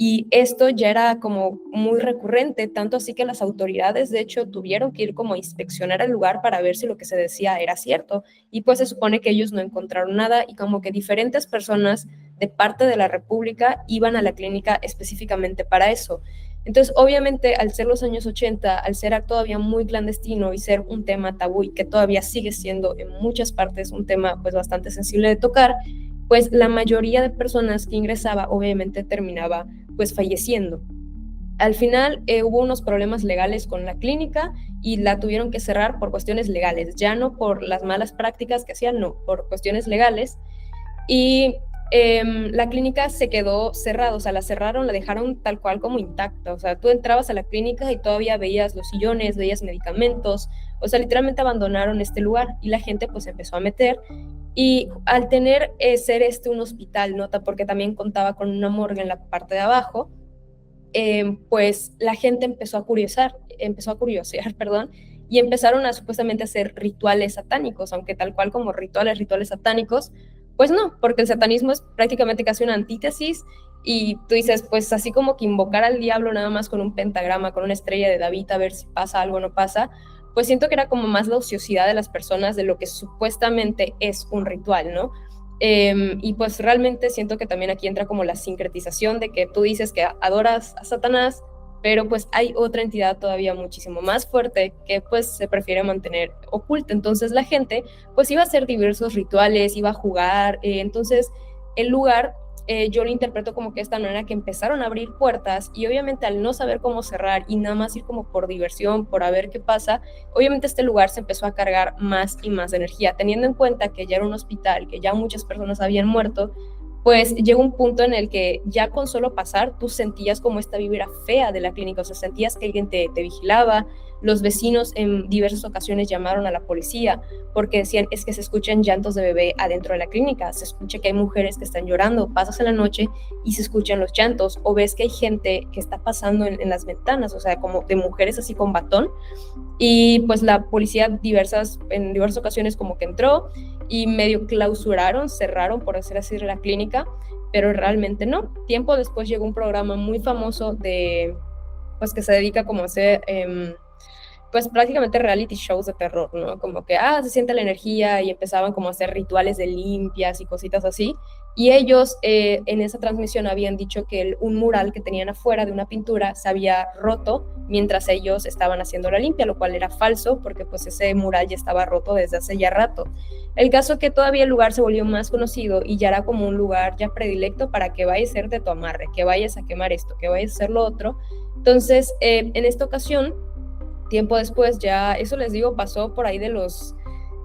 y esto ya era como muy recurrente, tanto así que las autoridades de hecho tuvieron que ir como a inspeccionar el lugar para ver si lo que se decía era cierto, y pues se supone que ellos no encontraron nada, y como que diferentes personas de parte de la República iban a la clínica específicamente para eso. Entonces, obviamente, al ser los años 80, al ser todavía muy clandestino y ser un tema tabú y que todavía sigue siendo en muchas partes un tema pues bastante sensible de tocar, pues la mayoría de personas que ingresaba obviamente terminaba pues falleciendo. Al final hubo unos problemas legales con la clínica y la tuvieron que cerrar por cuestiones legales, ya no por las malas prácticas que hacían, no, por cuestiones legales. Y la clínica se quedó cerrada, o sea, la cerraron, la dejaron tal cual como intacta, o sea, tú entrabas a la clínica y todavía veías los sillones, veías medicamentos, o sea, literalmente abandonaron este lugar y la gente pues empezó a meter. Y al tener ser un hospital, nota, porque también contaba con una morgue en la parte de abajo, pues la gente empezó a curiosear, perdón, y empezaron a supuestamente hacer rituales satánicos, aunque tal cual como rituales satánicos, pues no, porque el satanismo es prácticamente casi una antítesis, y tú dices, pues así como que invocar al diablo nada más con un pentagrama, con una estrella de David, a ver si pasa algo o no pasa, pues siento que era como más la ociosidad de las personas de lo que supuestamente es un ritual, ¿no? Y pues realmente siento que también aquí entra como la sincretización de que tú dices que adoras a Satanás, pero pues hay otra entidad todavía muchísimo más fuerte que pues se prefiere mantener oculta. Entonces la gente pues iba a hacer diversos rituales, iba a jugar, entonces el lugar yo lo interpreto como que de esta manera que empezaron a abrir puertas, y obviamente al no saber cómo cerrar y nada más ir como por diversión, por a ver qué pasa, obviamente este lugar se empezó a cargar más y más de energía, teniendo en cuenta que ya era un hospital, que ya muchas personas habían muerto. Pues llegó un punto en el que ya con solo pasar tú sentías como esta vibra fea de la clínica, o sea, sentías que alguien te vigilaba. Los vecinos en diversas ocasiones llamaron a la policía porque decían, es que se escuchan llantos de bebé adentro de la clínica, se escucha que hay mujeres que están llorando, pasas en la noche y se escuchan los llantos, o ves que hay gente que está pasando en las ventanas, o sea, como de mujeres así con batón, y pues la policía en diversas ocasiones como que entró y medio cerraron, por decir así, la clínica, pero realmente no. Tiempo después llegó un programa muy famoso pues que se dedica como a hacer pues prácticamente reality shows de terror, ¿no? Como que, se siente la energía, y empezaban como a hacer rituales de limpias y cositas así. Y ellos en esa transmisión habían dicho que un mural que tenían afuera de una pintura se había roto mientras ellos estaban haciendo la limpia, lo cual era falso porque pues ese mural ya estaba roto desde hace ya rato. El caso es que todavía el lugar se volvió más conocido y ya era como un lugar ya predilecto para que vayas a hacer de tu amarre, que vayas a quemar esto, que vayas a hacer lo otro. Entonces, en esta ocasión, tiempo después, ya eso les digo, pasó por ahí de los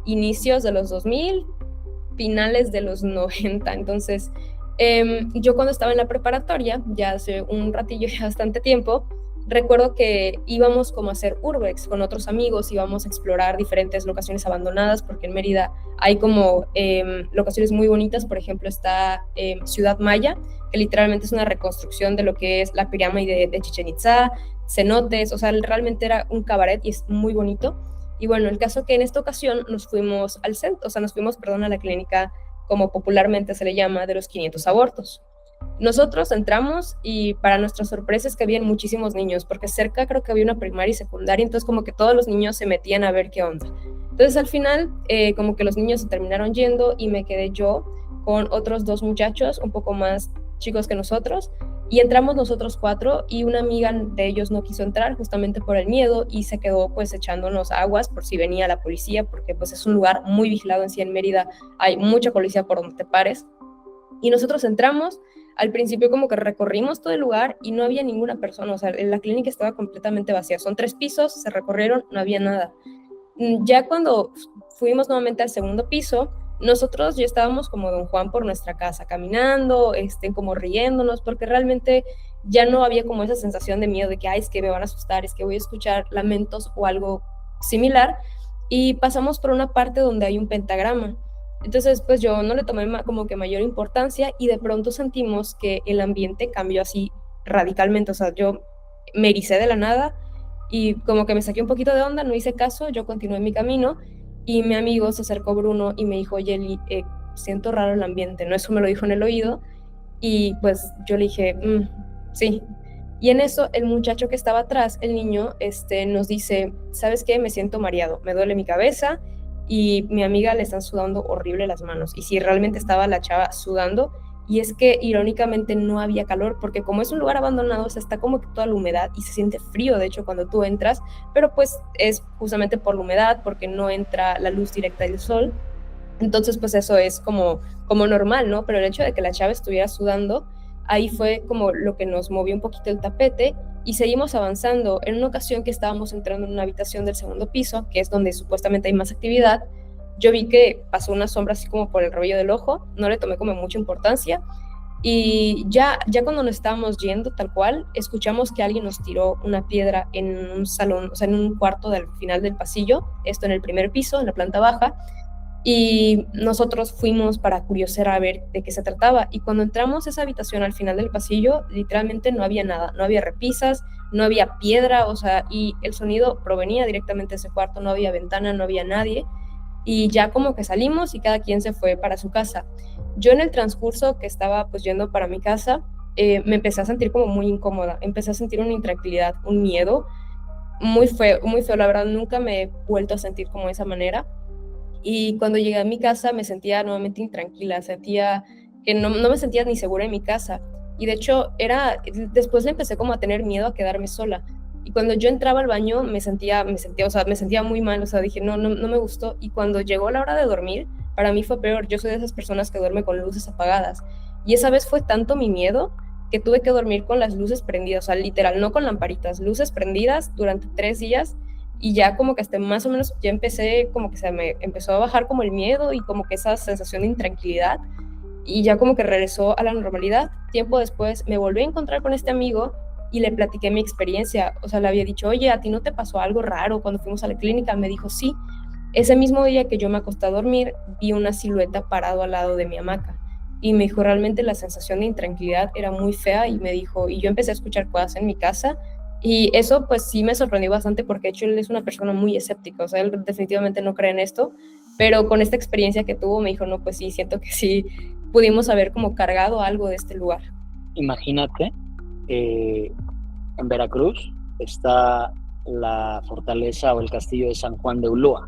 inicios de los 2000, finales de los 90. Entonces, yo cuando estaba en la preparatoria, ya hace un ratillo, ya bastante tiempo, recuerdo que íbamos como a hacer urbex con otros amigos, íbamos a explorar diferentes locaciones abandonadas, porque en Mérida hay como locaciones muy bonitas. Por ejemplo, está Ciudad Maya, que literalmente es una reconstrucción de lo que es la pirámide de Chichén Itzá, cenotes, o sea, realmente era un cabaret y es muy bonito. Y bueno, el caso que en esta ocasión nos fuimos al centro, o sea, nos fuimos, perdón, a la clínica, como popularmente se le llama, de los 500 abortos. Nosotros entramos y para nuestra sorpresa es que habían muchísimos niños, porque cerca creo que había una primaria y secundaria, entonces como que todos los niños se metían a ver qué onda. Entonces al final como que los niños se terminaron yendo y me quedé yo con otros 2 muchachos un poco más chicos que nosotros, y entramos nosotros 4 y una amiga de ellos no quiso entrar justamente por el miedo y se quedó pues echándonos aguas por si venía la policía, porque pues es un lugar muy vigilado en sí. En Mérida hay mucha policía por donde te pares. Y nosotros entramos, al principio como que recorrimos todo el lugar y no había ninguna persona, o sea, la clínica estaba completamente vacía. Son 3 pisos, se recorrieron, no había nada. Ya cuando fuimos nuevamente al segundo piso, nosotros ya estábamos como Don Juan por nuestra casa, caminando, como riéndonos, porque realmente ya no había como esa sensación de miedo de que, ay, es que me van a asustar, es que voy a escuchar lamentos o algo similar. Y pasamos por una parte donde hay un pentagrama. Entonces, pues yo no le tomé como que mayor importancia y de pronto sentimos que el ambiente cambió así radicalmente. O sea, yo me ericé de la nada y como que me saqué un poquito de onda, no hice caso, yo continué mi camino y mi amigo se acercó, Bruno, y me dijo, oye, siento raro el ambiente, ¿no? Eso me lo dijo en el oído y pues yo le dije, sí. Y en eso el muchacho que estaba atrás, el niño, nos dice, ¿sabes qué? Me siento mareado, me duele mi cabeza y mi amiga le están sudando horrible las manos. Y sí, realmente estaba la chava sudando. Y es que irónicamente no había calor, porque como es un lugar abandonado, o sea, está como que toda la humedad y se siente frío, de hecho, cuando tú entras, pero pues es justamente por la humedad, porque no entra la luz directa del sol. Entonces, pues eso es como normal, ¿no? Pero el hecho de que la chava estuviera sudando, ahí fue como lo que nos movió un poquito el tapete y seguimos avanzando. En una ocasión que estábamos entrando en una habitación del segundo piso, que es donde supuestamente hay más actividad, yo vi que pasó una sombra así como por el rabillo del ojo, no le tomé como mucha importancia y ya cuando nos estábamos yendo tal cual, escuchamos que alguien nos tiró una piedra en un salón, o sea, en un cuarto del final del pasillo, esto en el primer piso, en la planta baja, y nosotros fuimos para curiosear a ver de qué se trataba. Y cuando entramos a esa habitación al final del pasillo, literalmente no había nada, no había repisas, no había piedra, o sea, y el sonido provenía directamente de ese cuarto, no había ventana, no había nadie. Y ya como que salimos y cada quien se fue para su casa. Yo en el transcurso que estaba pues yendo para mi casa, me empecé a sentir como muy incómoda, empecé a sentir una intranquilidad, un miedo muy feo, la verdad nunca me he vuelto a sentir como de esa manera. Y cuando llegué a mi casa me sentía nuevamente intranquila, sentía que no me sentía ni segura en mi casa. Y de hecho, después le empecé como a tener miedo a quedarme sola. Y cuando yo entraba al baño me sentía muy mal, o sea, dije, no me gustó. Y cuando llegó la hora de dormir, para mí fue peor. Yo soy de esas personas que duerme con luces apagadas. Y esa vez fue tanto mi miedo que tuve que dormir con las luces prendidas, o sea, literal, no con lamparitas, luces prendidas durante 3 días. Y ya como que hasta más o menos ya empecé, como que se me empezó a bajar como el miedo y como que esa sensación de intranquilidad y ya como que regresó a la normalidad. Tiempo después me volví a encontrar con este amigo y le platiqué mi experiencia, o sea, le había dicho, oye, ¿a ti no te pasó algo raro cuando fuimos a la clínica? Me dijo, sí. Ese mismo día que yo me acosté a dormir, vi una silueta parado al lado de mi hamaca y me dijo, realmente la sensación de intranquilidad era muy fea y me dijo, y yo empecé a escuchar cosas en mi casa. Y eso pues sí me sorprendió bastante porque de hecho él es una persona muy escéptica, o sea, él definitivamente no cree en esto, pero con esta experiencia que tuvo me dijo, no, pues sí, siento que sí pudimos haber como cargado algo de este lugar. Imagínate, en Veracruz está la fortaleza o el castillo de San Juan de Ulúa,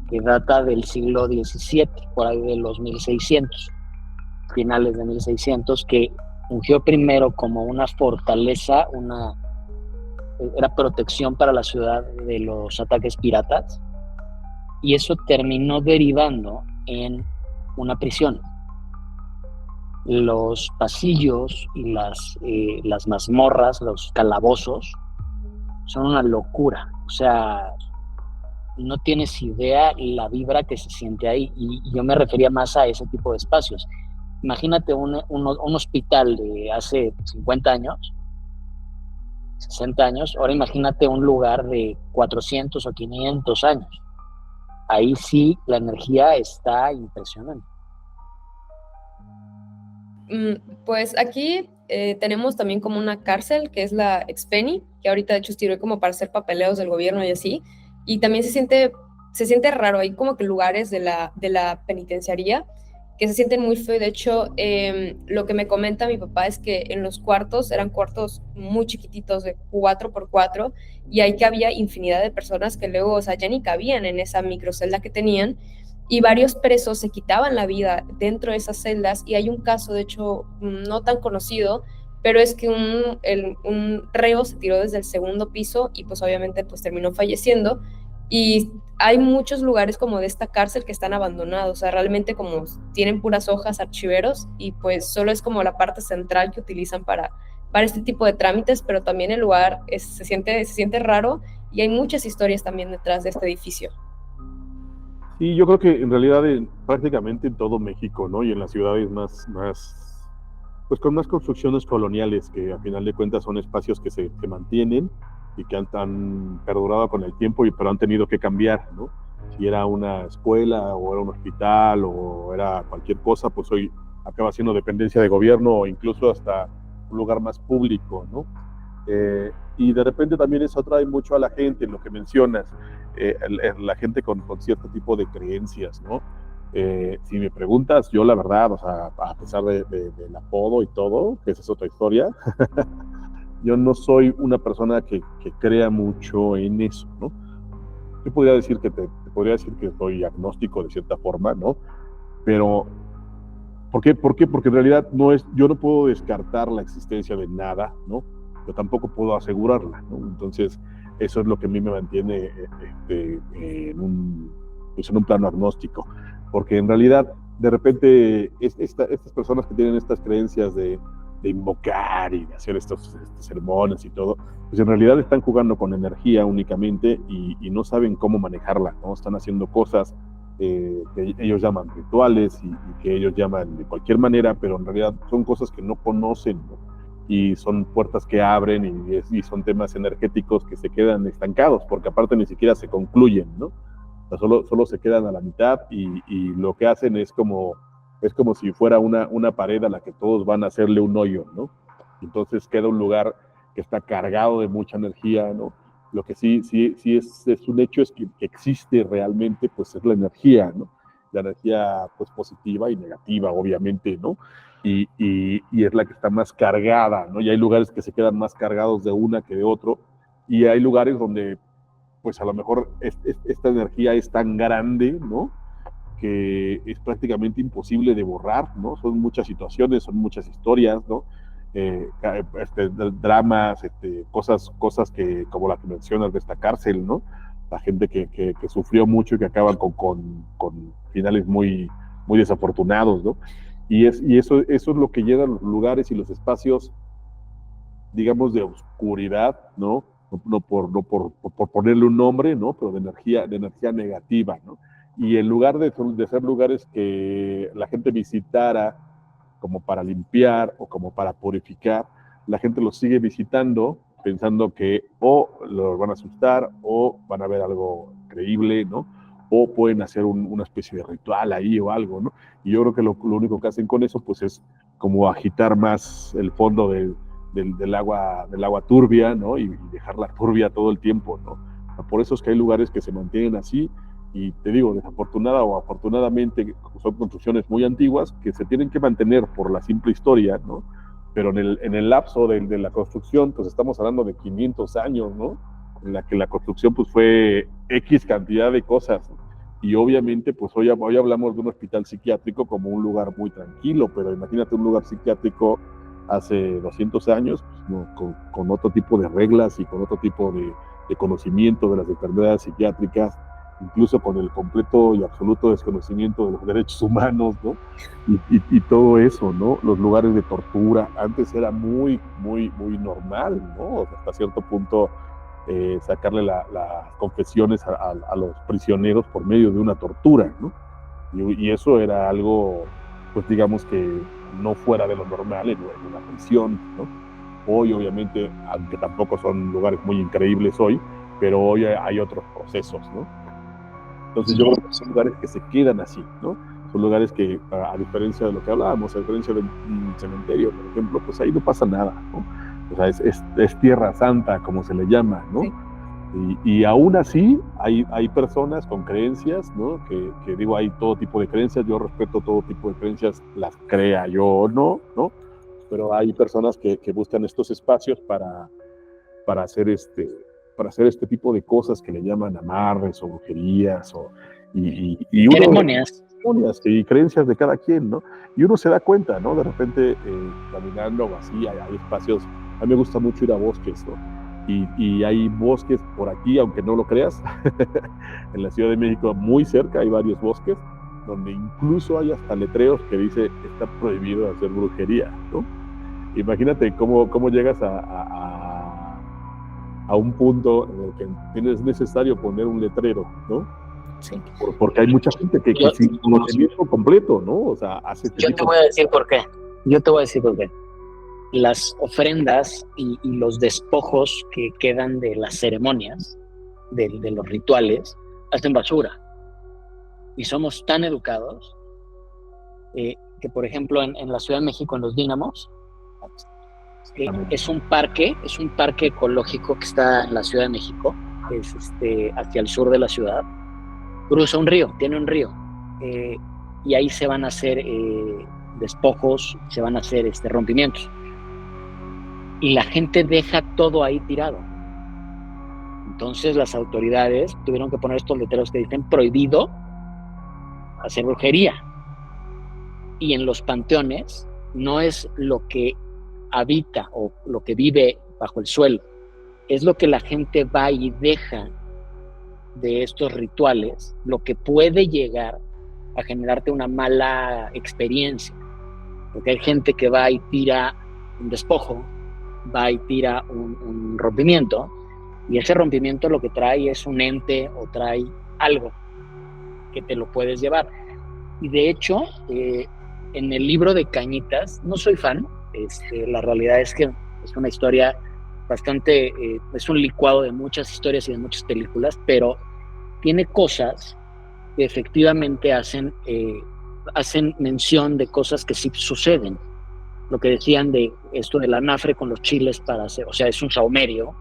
que data del siglo XVII, por ahí de los 1600, finales de 1600, que fungió primero como una fortaleza, era protección para la ciudad de los ataques piratas, y eso terminó derivando en una prisión. Los pasillos y las mazmorras, los calabozos, son una locura. O sea, no tienes idea la vibra que se siente ahí, y yo me refería más a ese tipo de espacios. Imagínate un hospital de hace 50 años 60 años. Ahora imagínate un lugar de 400 o 500 años. Ahí sí la energía está impresionante. Pues aquí tenemos también como una cárcel que es la Expeni, que ahorita de hecho sirve como para hacer papeleos del gobierno y así, y también se siente raro, hay como que lugares de la penitenciaría que se sienten muy feo. De hecho, lo que me comenta mi papá es que en los cuartos eran cuartos muy chiquititos de 4x4 y ahí que había infinidad de personas que luego, o sea, ya ni cabían en esa microcelda que tenían, y varios presos se quitaban la vida dentro de esas celdas. Y hay un caso, de hecho, no tan conocido, pero es que un reo se tiró desde el segundo piso y pues obviamente pues terminó falleciendo. Y hay muchos lugares como de esta cárcel que están abandonados, o sea, realmente como tienen puras hojas, archiveros, y pues solo es como la parte central que utilizan para este tipo de trámites, pero también el lugar se siente raro y hay muchas historias también detrás de este edificio. Sí, yo creo que en realidad prácticamente en todo México, ¿no? Y en las ciudades pues con más construcciones coloniales, que a final de cuentas son espacios que se mantienen y que han perdurado con el tiempo, pero han tenido que cambiar, ¿no? Si era una escuela o era un hospital o era cualquier cosa, pues hoy acaba siendo dependencia de gobierno o incluso hasta un lugar más público, ¿no? Y de repente también eso atrae mucho a la gente, lo que mencionas, la gente con cierto tipo de creencias, ¿no? Si me preguntas, yo la verdad, o sea, a pesar del apodo y todo, que esa es otra historia, yo no soy una persona que crea mucho en eso, ¿no? Yo podría decir que te podría decir que soy agnóstico de cierta forma, ¿no? Pero, ¿por qué? Porque en realidad yo no puedo descartar la existencia de nada, ¿no? Yo tampoco puedo asegurarla, ¿no? Entonces, eso es lo que a mí me mantiene en un plano agnóstico, porque en realidad, de repente, estas personas que tienen estas creencias de invocar y de hacer estos sermones y todo, pues en realidad están jugando con energía únicamente y no saben cómo manejarla, ¿no? Están haciendo cosas que ellos llaman rituales y que ellos llaman de cualquier manera, pero en realidad son cosas que no conocen, ¿no? Y son puertas que abren y son temas energéticos que se quedan estancados, porque aparte ni siquiera se concluyen, ¿no? O sea, solo se quedan a la mitad y lo que hacen es como si fuera una pared a la que todos van a hacerle un hoyo, ¿no? Entonces queda un lugar que está cargado de mucha energía, ¿no? Lo que sí es un hecho es que existe realmente, pues es la energía, ¿no? La energía, pues, positiva y negativa, obviamente, ¿no? Y es la que está más cargada, ¿no? Y hay lugares que se quedan más cargados de una que de otro, y hay lugares donde, pues, a lo mejor esta energía es tan grande, ¿no? Que es prácticamente imposible de borrar, ¿no? Son muchas situaciones, son muchas historias, ¿no? Dramas, cosas que, como la que mencionas de esta cárcel, ¿no? La gente que sufrió mucho y que acaban con finales muy, muy desafortunados, ¿no? Y eso es lo que llenan los lugares y los espacios, digamos, de oscuridad, ¿no? No por ponerle un nombre, ¿no? Pero de energía negativa, ¿no? Y en lugar de ser lugares que la gente visitara como para limpiar o como para purificar, la gente los sigue visitando pensando que o los van a asustar o van a ver algo creíble, ¿no? O pueden hacer una especie de ritual ahí o algo, ¿no? Y yo creo que lo único que hacen con eso, pues, es como agitar más el fondo del agua turbia, ¿no? Y dejarla turbia todo el tiempo, ¿no? Por eso es que hay lugares que se mantienen así, y te digo, desafortunada o afortunadamente, son construcciones muy antiguas que se tienen que mantener por la simple historia, ¿no? Pero en el lapso de la construcción, pues estamos hablando de 500 años, ¿no? En la que la construcción, pues, fue X cantidad de cosas, ¿no? Y obviamente, pues hoy hablamos de un hospital psiquiátrico como un lugar muy tranquilo, pero imagínate un lugar psiquiátrico hace 200 años, pues, ¿no? Con otro tipo de reglas y con otro tipo de conocimiento de las enfermedades psiquiátricas, incluso con el completo y absoluto desconocimiento de los derechos humanos, ¿no? Y todo eso, ¿no? Los lugares de tortura, antes era muy, muy, muy normal, ¿no? O sea, hasta cierto punto sacarle las confesiones a los prisioneros por medio de una tortura, ¿no? Y eso era algo, pues, digamos que no fuera de lo normal en una prisión, ¿no? Hoy, obviamente, aunque tampoco son lugares muy increíbles hoy, pero hoy hay otros procesos, ¿no? Entonces yo creo que son lugares que se quedan así, ¿no? Son lugares que, a diferencia de lo que hablábamos, a diferencia de un cementerio, por ejemplo, pues ahí no pasa nada, ¿no? O sea, es tierra santa, como se le llama, ¿no? Sí. Y aún así hay personas con creencias, ¿no? Que digo, hay todo tipo de creencias, yo respeto todo tipo de creencias, las crea yo o no, ¿no? Pero hay personas que buscan estos espacios para hacer este tipo de cosas que le llaman amarres o brujerías y ceremonias y creencias de cada quien, ¿no? Y uno se da cuenta, ¿no? De repente, caminando o así, hay espacios. A mí me gusta mucho ir a bosques, ¿no? Y hay bosques por aquí, aunque no lo creas, en la Ciudad de México, muy cerca, hay varios bosques, donde incluso hay hasta letreros que dice, está prohibido hacer brujería, ¿no? Imagínate cómo llegas a un punto en el que es necesario poner un letrero, ¿no? Sí. Porque hay mucha gente que sin conocimiento completo, ¿no? O sea, hace... Yo te voy a decir por qué. Las ofrendas y los despojos que quedan de las ceremonias, de los rituales, hacen basura. Y somos tan educados que, por ejemplo, en la Ciudad de México, en los Dínamos, es un parque ecológico que está en la Ciudad de México, que es hacia el sur de la ciudad. Cruza un río, tiene un río, y ahí se van a hacer despojos, se van a hacer rompimientos. Y la gente deja todo ahí tirado. Entonces las autoridades tuvieron que poner estos letreros que dicen prohibido hacer brujería. Y en los panteones no es lo que habita o lo que vive bajo el suelo, es lo que la gente va y deja de estos rituales, lo que puede llegar a generarte una mala experiencia, porque hay gente que va y tira un despojo, va y tira un rompimiento, y ese rompimiento lo que trae es un ente o trae algo que te lo puedes llevar. Y de hecho, en el libro de Cañitas, no soy fan, la realidad es que es una historia bastante, es un licuado de muchas historias y de muchas películas, pero tiene cosas que efectivamente hacen mención de cosas que sí suceden. Lo que decían de esto del anafre con los chiles para hacer, o sea, es un saumerio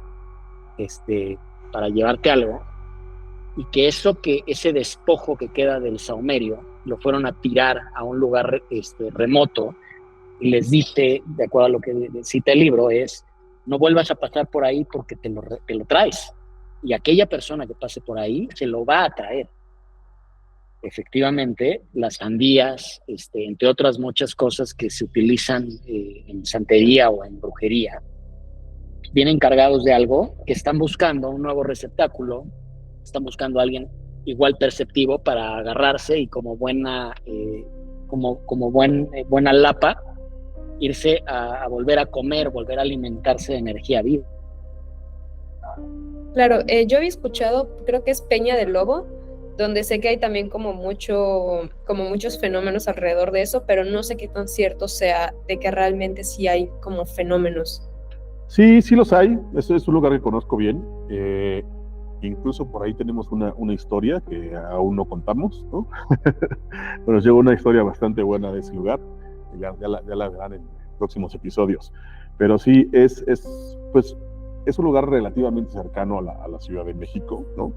para llevarte algo, y que ese despojo que queda del saumerio lo fueron a tirar a un lugar remoto, y les dice, de acuerdo a lo que cita el libro, es no vuelvas a pasar por ahí porque te lo traes, y aquella persona que pase por ahí se lo va a traer. Efectivamente, las sandías, entre otras muchas cosas que se utilizan en santería o en brujería, vienen cargados de algo que están buscando un nuevo receptáculo, están buscando a alguien igual perceptivo para agarrarse y como buena lapa, irse a volver a comer, volver a alimentarse de energía viva. Claro, yo había escuchado, creo que es Peña del Lobo, donde sé que hay también como muchos fenómenos alrededor de eso, pero no sé qué tan cierto sea de que realmente sí hay como fenómenos. Sí los hay. Eso es un lugar que conozco bien. Incluso por ahí tenemos una historia que aún no contamos, ¿no? Pero nos llegó una historia bastante buena de ese lugar. Ya la verán en próximos episodios. Pero sí, es un lugar relativamente cercano a la Ciudad de México, ¿no?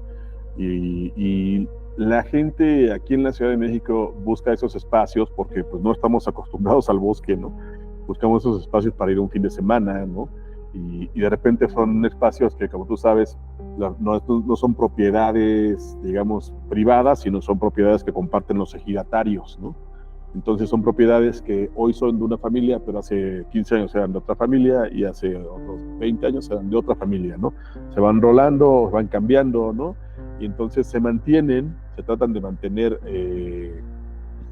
Y la gente aquí en la Ciudad de México busca esos espacios porque pues no estamos acostumbrados al bosque, ¿no? Buscamos esos espacios para ir un fin de semana, ¿no? Y de repente son espacios que, como tú sabes, no son propiedades, digamos, privadas, sino son propiedades que comparten los ejidatarios, ¿no? Entonces son propiedades que hoy son de una familia, pero hace 15 años eran de otra familia y hace otros 20 años eran de otra familia, ¿no? Se van rolando, van cambiando, ¿no? Y entonces se tratan de mantener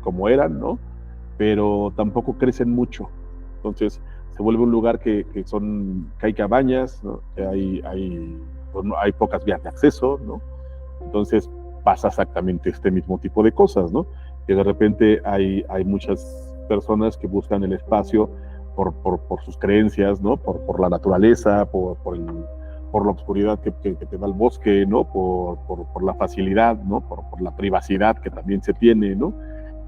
como eran, ¿no? Pero tampoco crecen mucho. Entonces se vuelve un lugar que hay cabañas, ¿no? Que hay pocas vías de acceso, ¿no? Entonces pasa exactamente este mismo tipo de cosas, ¿no? Que de repente hay muchas personas que buscan el espacio por sus creencias, ¿no? Por la naturaleza, por la oscuridad que te da el bosque, ¿no? Por la facilidad, ¿no? Por la privacidad que también se tiene, ¿no?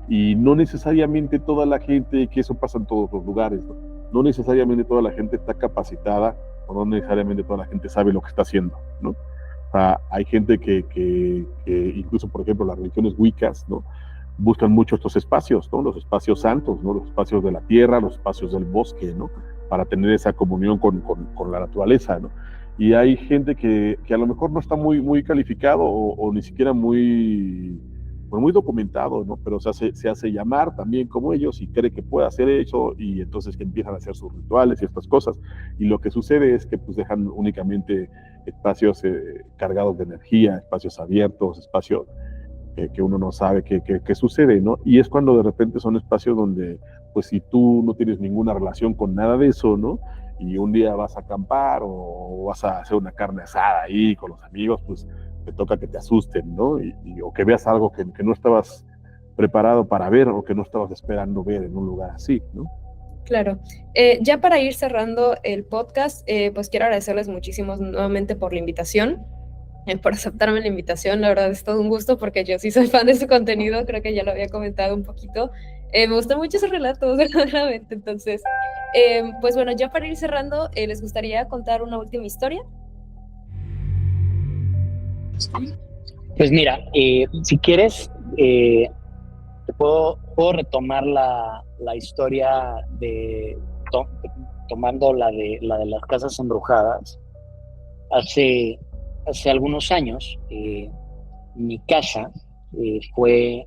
Y no necesariamente toda la gente, que eso pasa en todos los lugares, ¿no? No necesariamente toda la gente está capacitada, o no necesariamente toda la gente sabe lo que está haciendo, ¿no? O sea, hay gente que incluso, por ejemplo, las religiones wiccas, ¿no? Buscan mucho estos espacios, ¿no? Los espacios santos, ¿no? Los espacios de la tierra, los espacios del bosque, ¿no? Para tener esa comunión con la naturaleza, ¿no? Y hay gente que a lo mejor no está muy calificado o ni siquiera muy documentado, ¿no? Pero se hace llamar también como ellos y cree que puede hacer eso, y entonces que empiezan a hacer sus rituales y estas cosas. Y lo que sucede es que pues dejan únicamente espacios cargados de energía, espacios abiertos, espacios que uno no sabe qué sucede, ¿no? Y es cuando de repente son espacios donde, pues si tú no tienes ninguna relación con nada de eso, ¿no? Y un día vas a acampar o vas a hacer una carne asada ahí con los amigos, pues te toca que te asusten, ¿no? O que veas algo que no estabas preparado para ver o que no estabas esperando ver en un lugar así, ¿no? Claro. Ya para ir cerrando el podcast, pues quiero agradecerles muchísimo nuevamente por la invitación, por aceptarme la invitación. La verdad es todo un gusto porque yo sí soy fan de su contenido, creo que ya lo había comentado un poquito. Me gustan mucho sus relatos, verdaderamente. Entonces, pues bueno, ya para ir cerrando, ¿les gustaría contar una última historia? Pues mira, si quieres, te puedo retomar la historia tomando la de las casas embrujadas. Hace algunos años, mi casa fue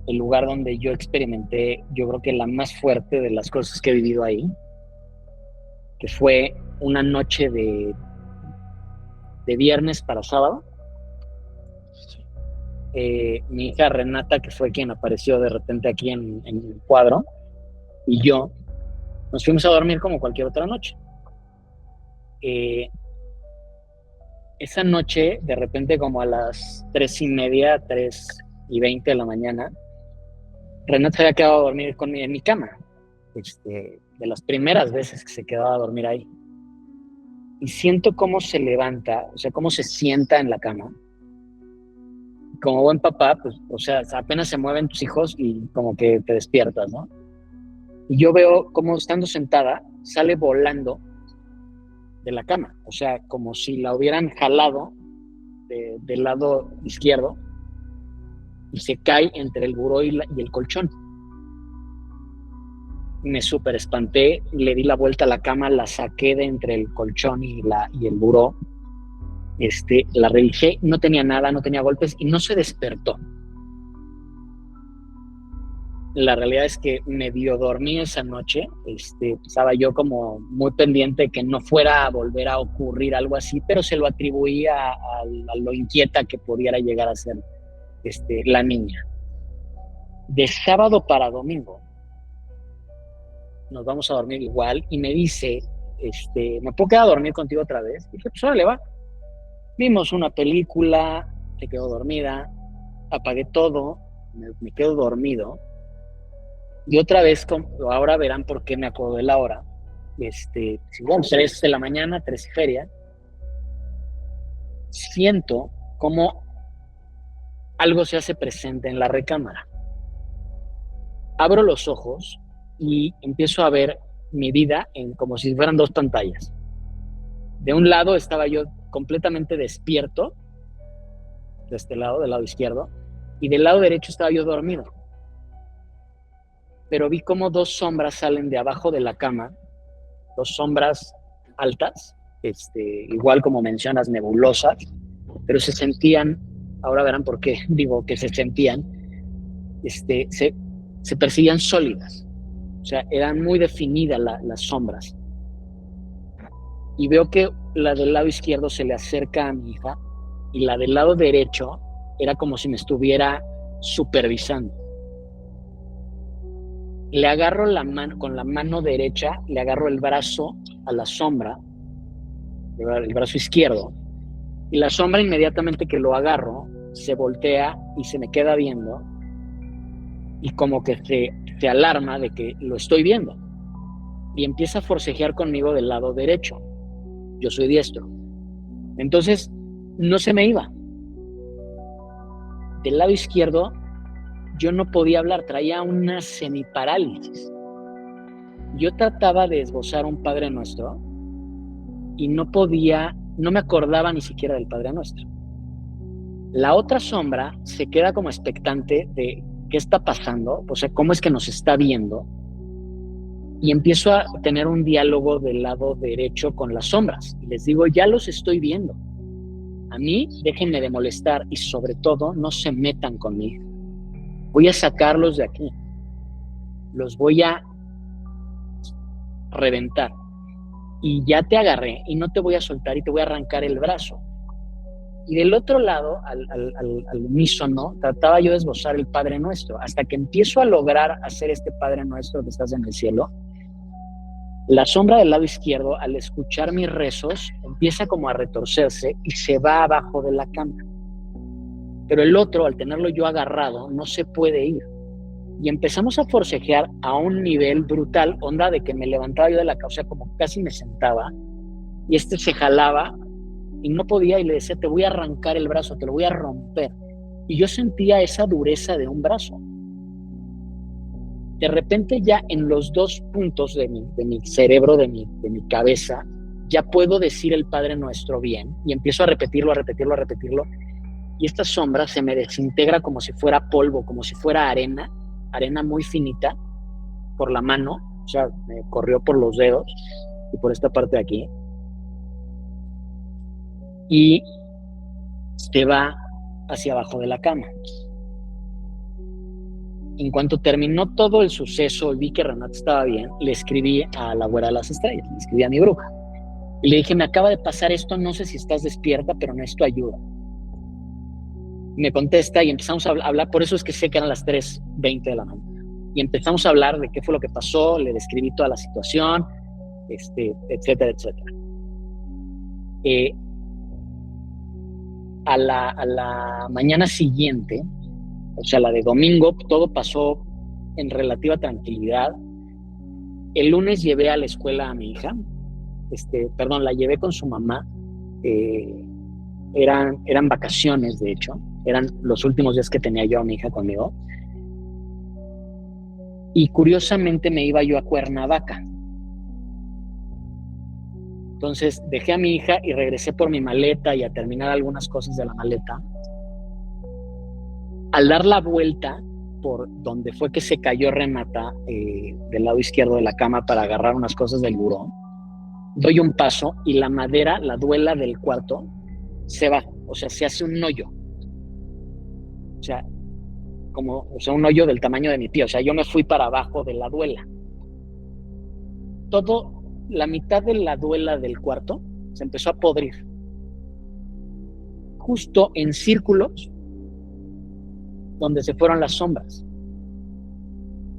el lugar donde yo experimenté, yo creo que la más fuerte de las cosas que he vivido ahí, que fue una noche de viernes para sábado. Mi hija Renata, que fue quien apareció de repente aquí en el cuadro, y yo nos fuimos a dormir como cualquier otra noche. Esa noche, de repente, como a las 3:30, 3:20 de la mañana, Renata se había quedado a dormir conmigo en mi cama, de las primeras veces que se quedaba a dormir ahí. Y siento cómo se levanta, o sea, cómo se sienta en la cama. Como buen papá, pues, o sea, apenas se mueven tus hijos y como que te despiertas, ¿no? Y yo veo cómo, estando sentada, sale volando de la cama, o sea, como si la hubieran jalado del lado izquierdo y se cae entre el buró y el colchón. Me súper espanté, le di la vuelta a la cama, la saqué de entre el colchón y el buró. La revisé, no tenía nada, no tenía golpes y no se despertó. La realidad es que medio dormí esa noche, estaba yo como muy pendiente de que no fuera a volver a ocurrir algo así, pero se lo atribuía a lo inquieta que pudiera llegar a ser la niña. De sábado para domingo nos vamos a dormir igual y me dice, ¿me puedo quedar a dormir contigo otra vez? Y dije, pues órale, va. Vimos una película, se quedó dormida, apagué todo, me quedo dormido. Y otra vez, ahora verán por qué me acuerdo de la hora. Bueno, 3 de la mañana, 3 y feria. Siento como algo se hace presente en la recámara. Abro los ojos y empiezo a ver mi vida como si fueran 2 pantallas. De un lado estaba yo completamente despierto, de este lado, del lado izquierdo, y del lado derecho estaba yo dormido. Pero vi como 2 sombras salen de abajo de la cama, 2 sombras altas, igual como mencionas, nebulosas, pero se sentían, ahora verán por qué digo que se sentían, se percibían sólidas, o sea, eran muy definidas las sombras. Y veo que la del lado izquierdo se le acerca a mi hija y la del lado derecho era como si me estuviera supervisando. Le agarro la mano, con la mano derecha, le agarro el brazo a la sombra, el brazo izquierdo, y la sombra inmediatamente que lo agarro, se voltea y se me queda viendo, y como que se alarma de que lo estoy viendo y empieza a forcejear conmigo del lado derecho. Yo soy diestro. Entonces, no se me iba. Del lado izquierdo, yo no podía hablar, traía una semiparálisis. Yo trataba de esbozar un Padre Nuestro y no me acordaba ni siquiera del Padre Nuestro. La otra sombra se queda como expectante de qué está pasando, o sea, cómo es que nos está viendo, y empiezo a tener un diálogo del lado derecho con las sombras. Y les digo, ya los estoy viendo. A mí, déjenme de molestar y sobre todo, no se metan conmigo. Voy a sacarlos de aquí. Los voy a reventar. Y ya te agarré y no te voy a soltar y te voy a arrancar el brazo. Y del otro lado, al unísono, trataba yo de esbozar el Padre Nuestro, hasta que empiezo a lograr hacer este Padre Nuestro que estás en el cielo. La sombra del lado izquierdo, al escuchar mis rezos, empieza como a retorcerse y se va abajo de la cama. Pero el otro, al tenerlo yo agarrado, no se puede ir. Y empezamos a forcejear a un nivel brutal, onda de que me levantaba yo de la cama, o sea, como casi me sentaba, y este se jalaba y no podía, y le decía, te voy a arrancar el brazo, te lo voy a romper. Y yo sentía esa dureza de un brazo. De repente ya en los dos puntos de mi cerebro, de mi cabeza, ya puedo decir el Padre Nuestro bien, y empiezo a repetirlo, y esta sombra se me desintegra como si fuera polvo, como si fuera arena muy finita, por la mano, o sea, me corrió por los dedos, y por esta parte de aquí, y se va hacia abajo de la cama. En cuanto terminó todo el suceso y vi que Renata estaba bien, le escribí a la Güera de las Estrellas, le escribí a mi bruja. Y le dije, me acaba de pasar esto, no sé si estás despierta, pero necesito ayuda. Me contesta y empezamos a hablar, por eso es que sé que eran las 3:20 de la mañana. Y empezamos a hablar de qué fue lo que pasó, le describí toda la situación, etcétera, etcétera. A la mañana siguiente, o sea, la de domingo, todo pasó en relativa tranquilidad. El lunes llevé a la escuela a mi hija, la llevé con su mamá. Eran vacaciones, de hecho, eran los últimos días que tenía yo a mi hija conmigo. Y curiosamente me iba yo a Cuernavaca. Entonces dejé a mi hija y regresé por mi maleta y a terminar algunas cosas de la maleta. Al dar la vuelta por donde fue que se cayó Renata, del lado izquierdo de la cama para agarrar unas cosas del buró, doy un paso y la madera, la duela del cuarto, se va, o sea, se hace un hoyo. O sea, un hoyo del tamaño de mi pie. O sea, yo me fui para abajo de la duela. La mitad de la duela del cuarto se empezó a podrir. Justo en círculos donde se fueron las sombras.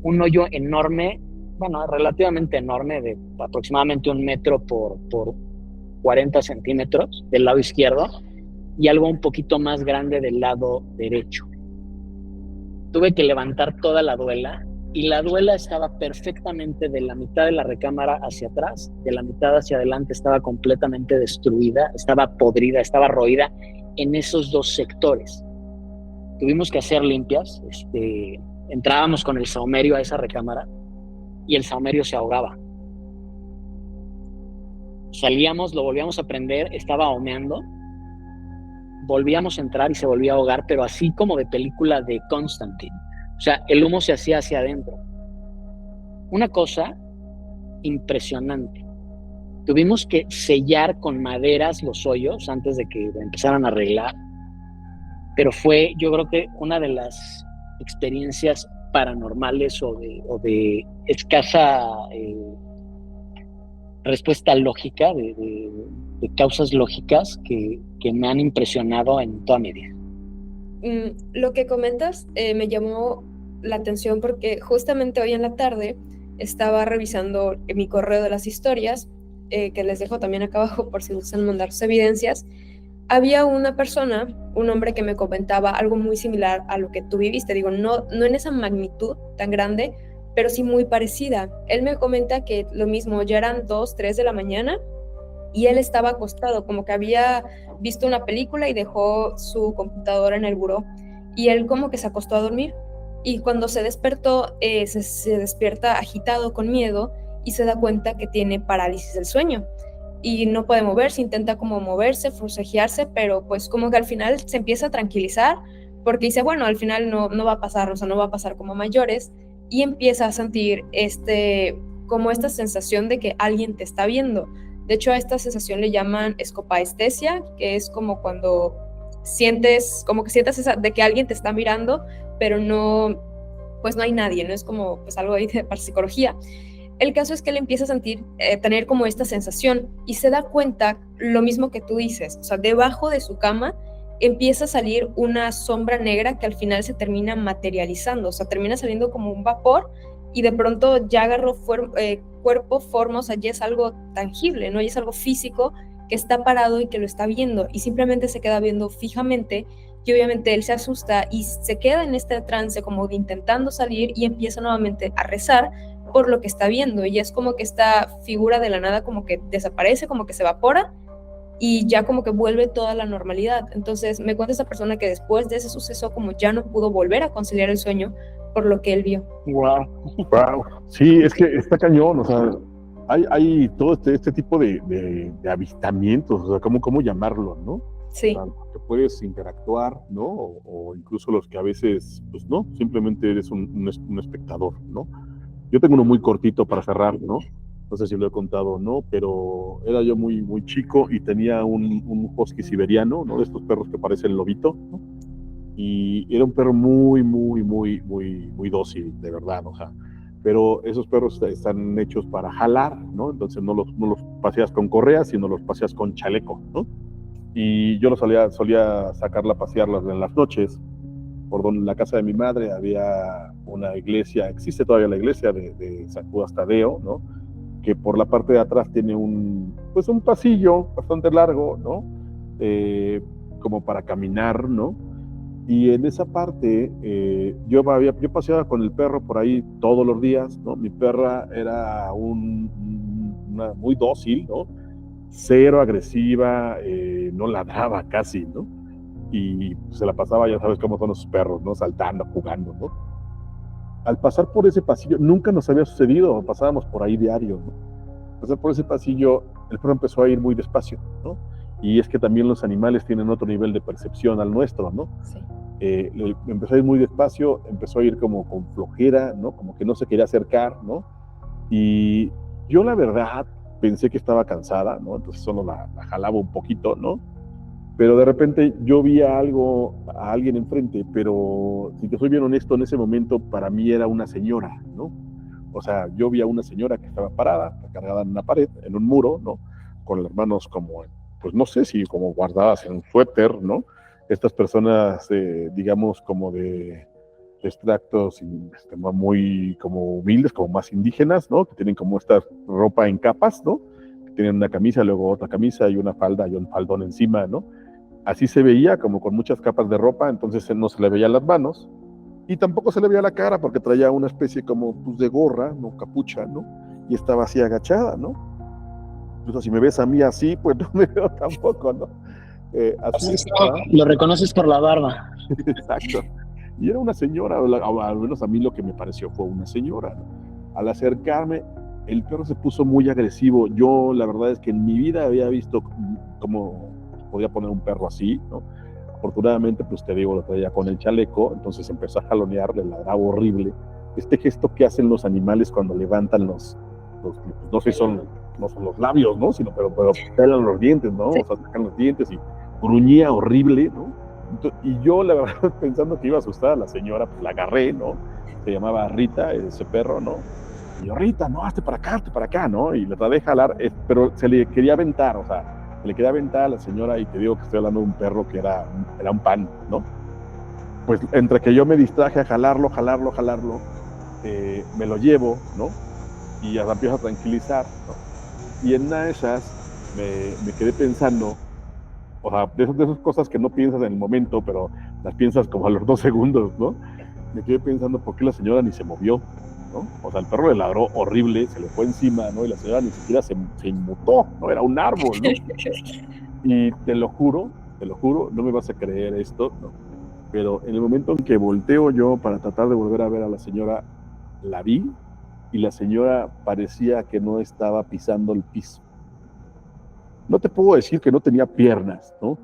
Un hoyo enorme, bueno, relativamente enorme, de aproximadamente 1 metro por 40 centímetros del lado izquierdo, y algo un poquito más grande del lado derecho. Tuve que levantar toda la duela, y la duela estaba perfectamente de la mitad de la recámara hacia atrás, de la mitad hacia adelante estaba completamente destruida, estaba podrida, estaba roída en esos dos sectores. Tuvimos que hacer limpias, entrábamos con el saumerio a esa recámara y el saumerio se ahogaba. Salíamos, lo volvíamos a prender, estaba humeando, volvíamos a entrar y se volvía a ahogar, pero así como de película de Constantine. O sea, el humo se hacía hacia adentro. Una cosa impresionante. Tuvimos que sellar con maderas los hoyos antes de que empezaran a arreglar, pero fue, yo creo que una de las experiencias paranormales o de escasa respuesta lógica, de causas lógicas que me han impresionado en toda mi vida. Lo que comentas me llamó la atención porque justamente hoy en la tarde estaba revisando mi correo de las historias, que les dejo también acá abajo por si gustan mandar sus evidencias, había una persona, un hombre que me comentaba algo muy similar a lo que tú viviste, digo, no en esa magnitud tan grande, pero sí muy parecida. Él me comenta que lo mismo, ya eran 2, 3 de la mañana y él estaba acostado, como que había visto una película y dejó su computadora en el buró y él como que se acostó a dormir y cuando se despertó se despierta agitado con miedo y se da cuenta que tiene parálisis del sueño y no puede moverse, intenta como moverse, forcejearse, pero pues como que al final se empieza a tranquilizar porque dice, bueno, al final no va a pasar, o sea, no va a pasar como mayores y empieza a sentir como esta sensación de que alguien te está viendo. De hecho, a esta sensación le llaman escopaestesia, que es como cuando sientes, como que sientas esa, de que alguien te está mirando, pero no, pues no hay nadie, no es como pues algo ahí de parapsicología. El caso es que él empieza a sentir, tener como esta sensación y se da cuenta lo mismo que tú dices, o sea, debajo de su cama empieza a salir una sombra negra que al final se termina materializando, o sea, termina saliendo como un vapor y de pronto ya agarró cuerpo, forma, o sea, ya es algo tangible, ¿no? Ya es algo físico que está parado y que lo está viendo y simplemente se queda viendo fijamente y obviamente él se asusta y se queda en este trance como de intentando salir y empieza nuevamente a rezar por lo que está viendo y es como que esta figura de la nada como que desaparece, como que se evapora y ya como que vuelve toda la normalidad. Entonces me cuenta esta persona que después de ese suceso como ya no pudo volver a conciliar el sueño por lo que él vio. Wow. Wow. Sí, es que está cañón, o sea, hay todo este tipo de avistamientos, o sea, ¿cómo llamarlo, no? Sí. O sea, que puedes interactuar, ¿no? O incluso los que a veces, pues no, simplemente eres un espectador, ¿no? Yo tengo uno muy cortito para cerrar, ¿no? No sé si lo he contado o no, pero era yo muy, muy chico y tenía un husky siberiano, ¿no? De estos perros que parecen lobito, ¿no? Y era un perro muy, muy, muy, muy, muy dócil, de verdad, o sea, pero esos perros están hechos para jalar, ¿no? Entonces no los paseas con correa, sino los paseas con chaleco, ¿no? Y yo los solía sacarla a pasearlas en las noches, por donde en la casa de mi madre había una iglesia, existe todavía la iglesia de San Judas Tadeo, ¿no? Que por la parte de atrás tiene un pasillo bastante largo, ¿no? Como para caminar, ¿no? Y en esa parte yo paseaba con el perro por ahí todos los días, ¿no? Mi perra era una muy dócil, ¿no? Cero agresiva, no ladraba casi, ¿no? Y se la pasaba, ya sabes cómo son los perros, ¿no? Saltando, jugando, ¿no? Al pasar por ese pasillo, nunca nos había sucedido, pasábamos por ahí diario, ¿no? Al pasar por ese pasillo, el perro empezó a ir muy despacio, ¿no? Y es que también los animales tienen otro nivel de percepción al nuestro, ¿no? Sí. Empezó a ir muy despacio, empezó a ir como con flojera, ¿no? Como que no se quería acercar, ¿no? Y yo la verdad pensé que estaba cansada, ¿no? Entonces solo la jalaba un poquito, ¿no? Pero de repente yo vi a alguien enfrente, pero si te soy bien honesto, en ese momento para mí era una señora, ¿no? O sea, yo vi a una señora que estaba parada, recargada en una pared, en un muro, ¿no? Con las manos como, pues no sé si como guardadas en un suéter, ¿no? Estas personas, digamos, como de extractos muy como humildes, como más indígenas, ¿no? Que tienen como esta ropa en capas, ¿no? Que tienen una camisa, luego otra camisa y una falda y un faldón encima, ¿no? Así se veía, como con muchas capas de ropa, entonces no se le veían las manos y tampoco se le veía la cara porque traía una especie como pues, de gorra, no capucha, ¿no? Y estaba así agachada, ¿no? Incluso si me ves a mí así, pues no me veo tampoco, ¿no? Así estaba. Lo reconoces por la barba. Exacto. Y era una señora, o al menos a mí lo que me pareció fue una señora, ¿no? Al acercarme, el perro se puso muy agresivo. Yo la verdad es que en mi vida había visto cómo podía poner un perro así, ¿no? Afortunadamente, pues te digo, lo traía con el chaleco, entonces empezó a jalonear, le ladraba horrible. Este gesto que hacen los animales cuando levantan no sé si no son los labios, ¿no? Sino, pero pelan los dientes, ¿no? Sí. O sea, sacan los dientes y gruñía horrible, ¿no? Y yo, la verdad, pensando que iba a asustar a la señora, pues la agarré, ¿no? Se llamaba Rita, ese perro, ¿no? Y yo, Rita, no, hazte para acá, ¿no? Y le traté de jalar, pero se le quería aventar, o sea, le quería aventar a la señora y te digo que estoy hablando de un perro que era un pan, ¿no? Pues entre que yo me distraje a jalarlo, me lo llevo, ¿no? Y ya empiezo a tranquilizar, ¿no? Y en una de esas me quedé pensando O sea, de esas cosas que no piensas en el momento, pero las piensas como a los 2 segundos, ¿no? Me quedé pensando, ¿por qué la señora ni se movió? ¿No? O sea, el perro le ladró horrible, se le fue encima, ¿no? Y la señora ni siquiera se inmutó, ¿no? Era un árbol, ¿no? Y te lo juro, no me vas a creer esto, ¿no? Pero en el momento en que volteo yo para tratar de volver a ver a la señora, la vi y la señora parecía que no estaba pisando el piso. No te puedo decir que no tenía piernas, ¿no?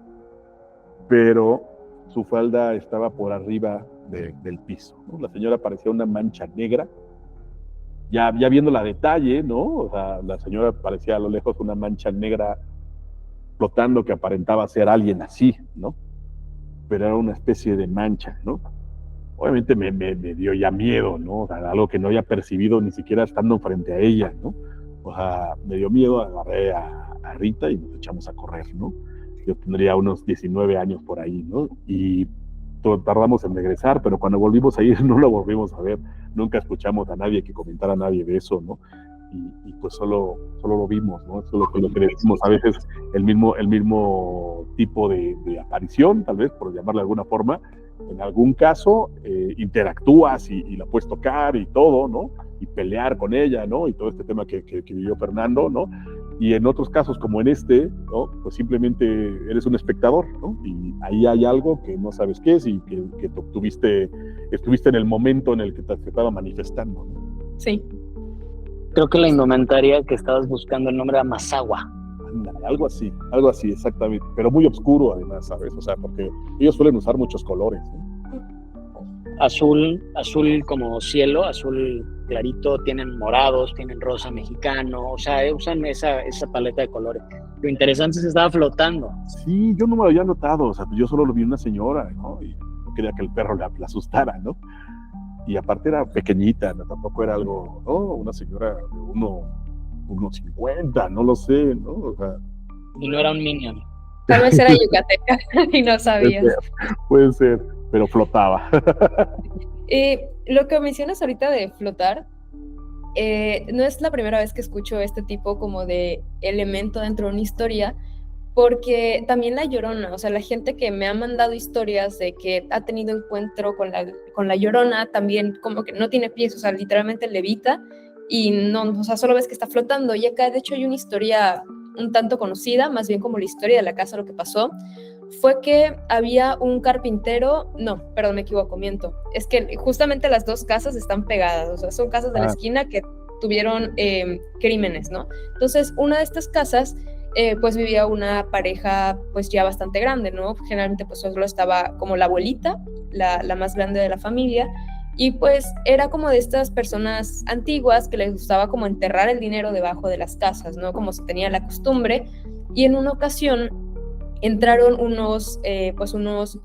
Pero su falda estaba por arriba del piso, ¿no? La señora parecía una mancha negra. Ya viéndola a detalle, ¿no? O sea, la señora parecía a lo lejos una mancha negra flotando que aparentaba ser alguien así, ¿no? Pero era una especie de mancha, ¿no? Obviamente me dio ya miedo, ¿no? O sea, algo que no había percibido ni siquiera estando frente a ella, ¿no? O sea, me dio miedo, agarré a Rita y nos echamos a correr, ¿no? Yo tendría unos 19 años por ahí, ¿no? Y tardamos en regresar, pero cuando volvimos a ir no lo volvimos a ver, nunca escuchamos a nadie que comentara a nadie de eso, ¿no? Y pues solo lo vimos, ¿no? Eso es lo que decimos, a veces el mismo tipo de aparición, tal vez, por llamarle de alguna forma, en algún caso interactúas y la puedes tocar y todo, ¿no? Y pelear con ella, ¿no? Y todo este tema que vivió Fernando, ¿no? Y en otros casos, como en este, ¿no? Pues simplemente eres un espectador, ¿no? Y ahí hay algo que no sabes qué es y que estuviste en el momento en el que te estaba manifestando, ¿no? Sí. Creo que la indumentaria que estabas buscando, el nombre era Mazahua. Algo así, exactamente, pero muy oscuro además, ¿sabes? O sea, porque ellos suelen usar muchos colores, ¿no? Azul como cielo, azul clarito, tienen morados, tienen rosa mexicano, o sea, usan esa paleta de colores. Lo interesante es que estaba flotando. Sí, yo no me lo había notado, o sea, yo solo lo vi una señora, ¿no? Y no quería que el perro la asustara, ¿no? Y aparte era pequeñita, ¿no? Tampoco era algo, ¿no? Una señora de 1.50, no lo sé, ¿no? O sea, y no era un minion. Tal vez era yucateca y no sabías. Puede ser, pero flotaba. Lo que mencionas ahorita de flotar, no es la primera vez que escucho este tipo como de elemento dentro de una historia, porque también La Llorona, o sea, la gente que me ha mandado historias de que ha tenido encuentro con la Llorona, también como que no tiene pies, o sea, literalmente levita y no, o sea, solo ves que está flotando. Y acá, de hecho, hay una historia un tanto conocida, más bien como la historia de la casa. Lo que pasó fue que había un carpintero, no, perdón, me equivoco, miento, es que justamente las dos casas están pegadas, o sea, son casas de la esquina que tuvieron crímenes, ¿no? Entonces, una de estas casas, pues vivía una pareja pues ya bastante grande, ¿no? Generalmente pues solo estaba como la abuelita, la más grande de la familia, y pues era como de estas personas antiguas que les gustaba como enterrar el dinero debajo de las casas, ¿no? Como se tenía la costumbre, y en una ocasión entraron unos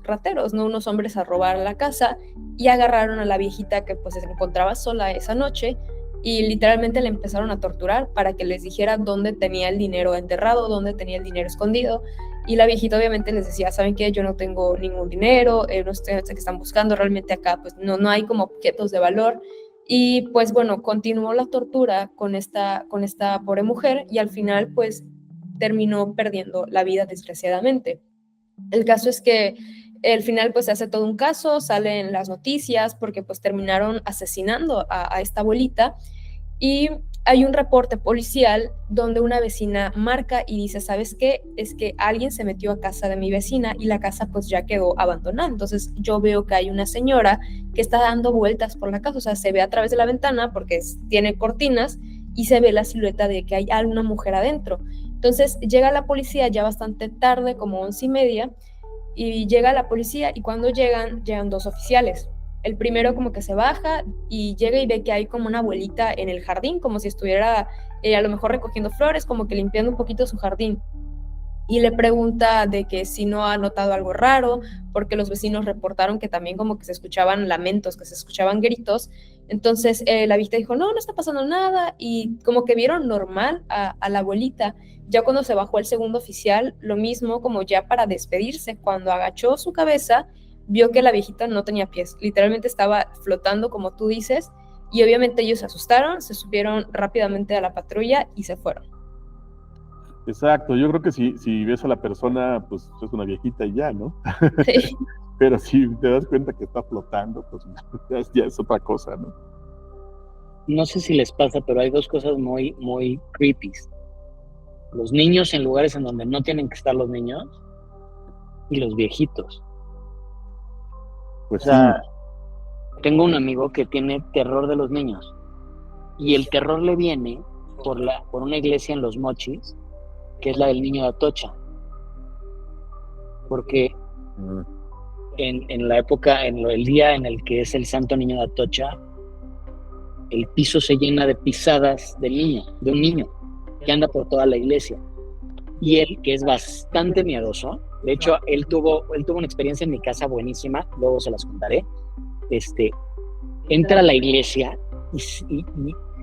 rateros, ¿no? Unos hombres a robar la casa y agarraron a la viejita que pues se encontraba sola esa noche y literalmente le empezaron a torturar para que les dijera dónde tenía el dinero enterrado, dónde tenía el dinero escondido. Y la viejita obviamente les decía, ¿saben qué? Yo no tengo ningún dinero, no sé qué están buscando, realmente acá pues no hay como objetos de valor. Y pues bueno, continuó la tortura con esta pobre mujer y al final pues terminó perdiendo la vida desgraciadamente. El caso es que al final pues se hace todo un caso, sale en las noticias porque pues terminaron asesinando a esta abuelita y hay un reporte policial donde una vecina marca y dice, ¿sabes qué? Es que alguien se metió a casa de mi vecina y la casa pues ya quedó abandonada. Entonces yo veo que hay una señora que está dando vueltas por la casa, o sea, se ve a través de la ventana porque tiene cortinas y se ve la silueta de que hay una mujer adentro. Entonces llega la policía ya bastante tarde, como 11:30, y llega la policía y cuando llegan dos oficiales. El primero como que se baja y llega y ve que hay como una abuelita en el jardín, como si estuviera a lo mejor recogiendo flores, como que limpiando un poquito su jardín. Y le pregunta de que si no ha notado algo raro, porque los vecinos reportaron que también como que se escuchaban lamentos, que se escuchaban gritos. Entonces la viejita dijo, no está pasando nada, y como que vieron normal a la abuelita. Ya cuando se bajó el segundo oficial, lo mismo, como ya para despedirse, cuando agachó su cabeza, vio que la viejita no tenía pies, literalmente estaba flotando como tú dices, y obviamente ellos se asustaron, se subieron rápidamente a la patrulla y se fueron. Exacto, yo creo que si ves a la persona, pues es una viejita y ya, ¿no? Sí. Pero si te das cuenta que está flotando, pues ya es otra cosa, ¿no? No sé si les pasa, pero hay dos cosas muy, muy creepy. Los niños en lugares en donde no tienen que estar los niños y los viejitos. Pues O sea, tengo un amigo que tiene terror de los niños y el terror le viene por una iglesia en Los Mochis, que es la del niño de Atocha. Porque en la época, el día en el que es el santo niño de Atocha, el piso se llena de pisadas de un niño que anda por toda la iglesia. Y él, que es bastante miedoso, de hecho, él tuvo una experiencia en mi casa buenísima, luego se las contaré. Entra a la iglesia y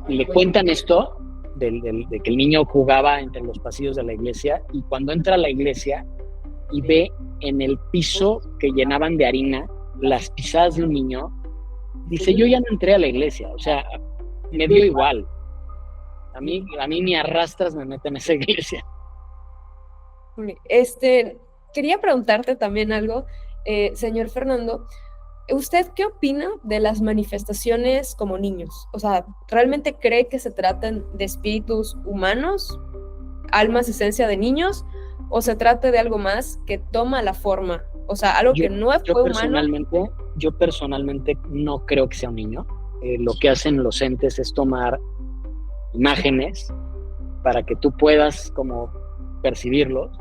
le cuentan esto de que el niño jugaba entre los pasillos de la iglesia, y cuando entra a la iglesia y ve en el piso que llenaban de harina las pisadas de un niño, dice, yo ya no entré a la iglesia, o sea, me dio igual. A mí ni arrastras me meten en esa iglesia. Quería preguntarte también algo, señor Fernando. ¿Usted qué opina de las manifestaciones como niños? O sea, ¿realmente cree que se tratan de espíritus humanos, almas, esencia de niños, o se trata de algo más que toma la forma? O sea, algo que no fue humano. Yo personalmente no creo que sea un niño. Lo que hacen los entes es tomar imágenes para que tú puedas como percibirlos,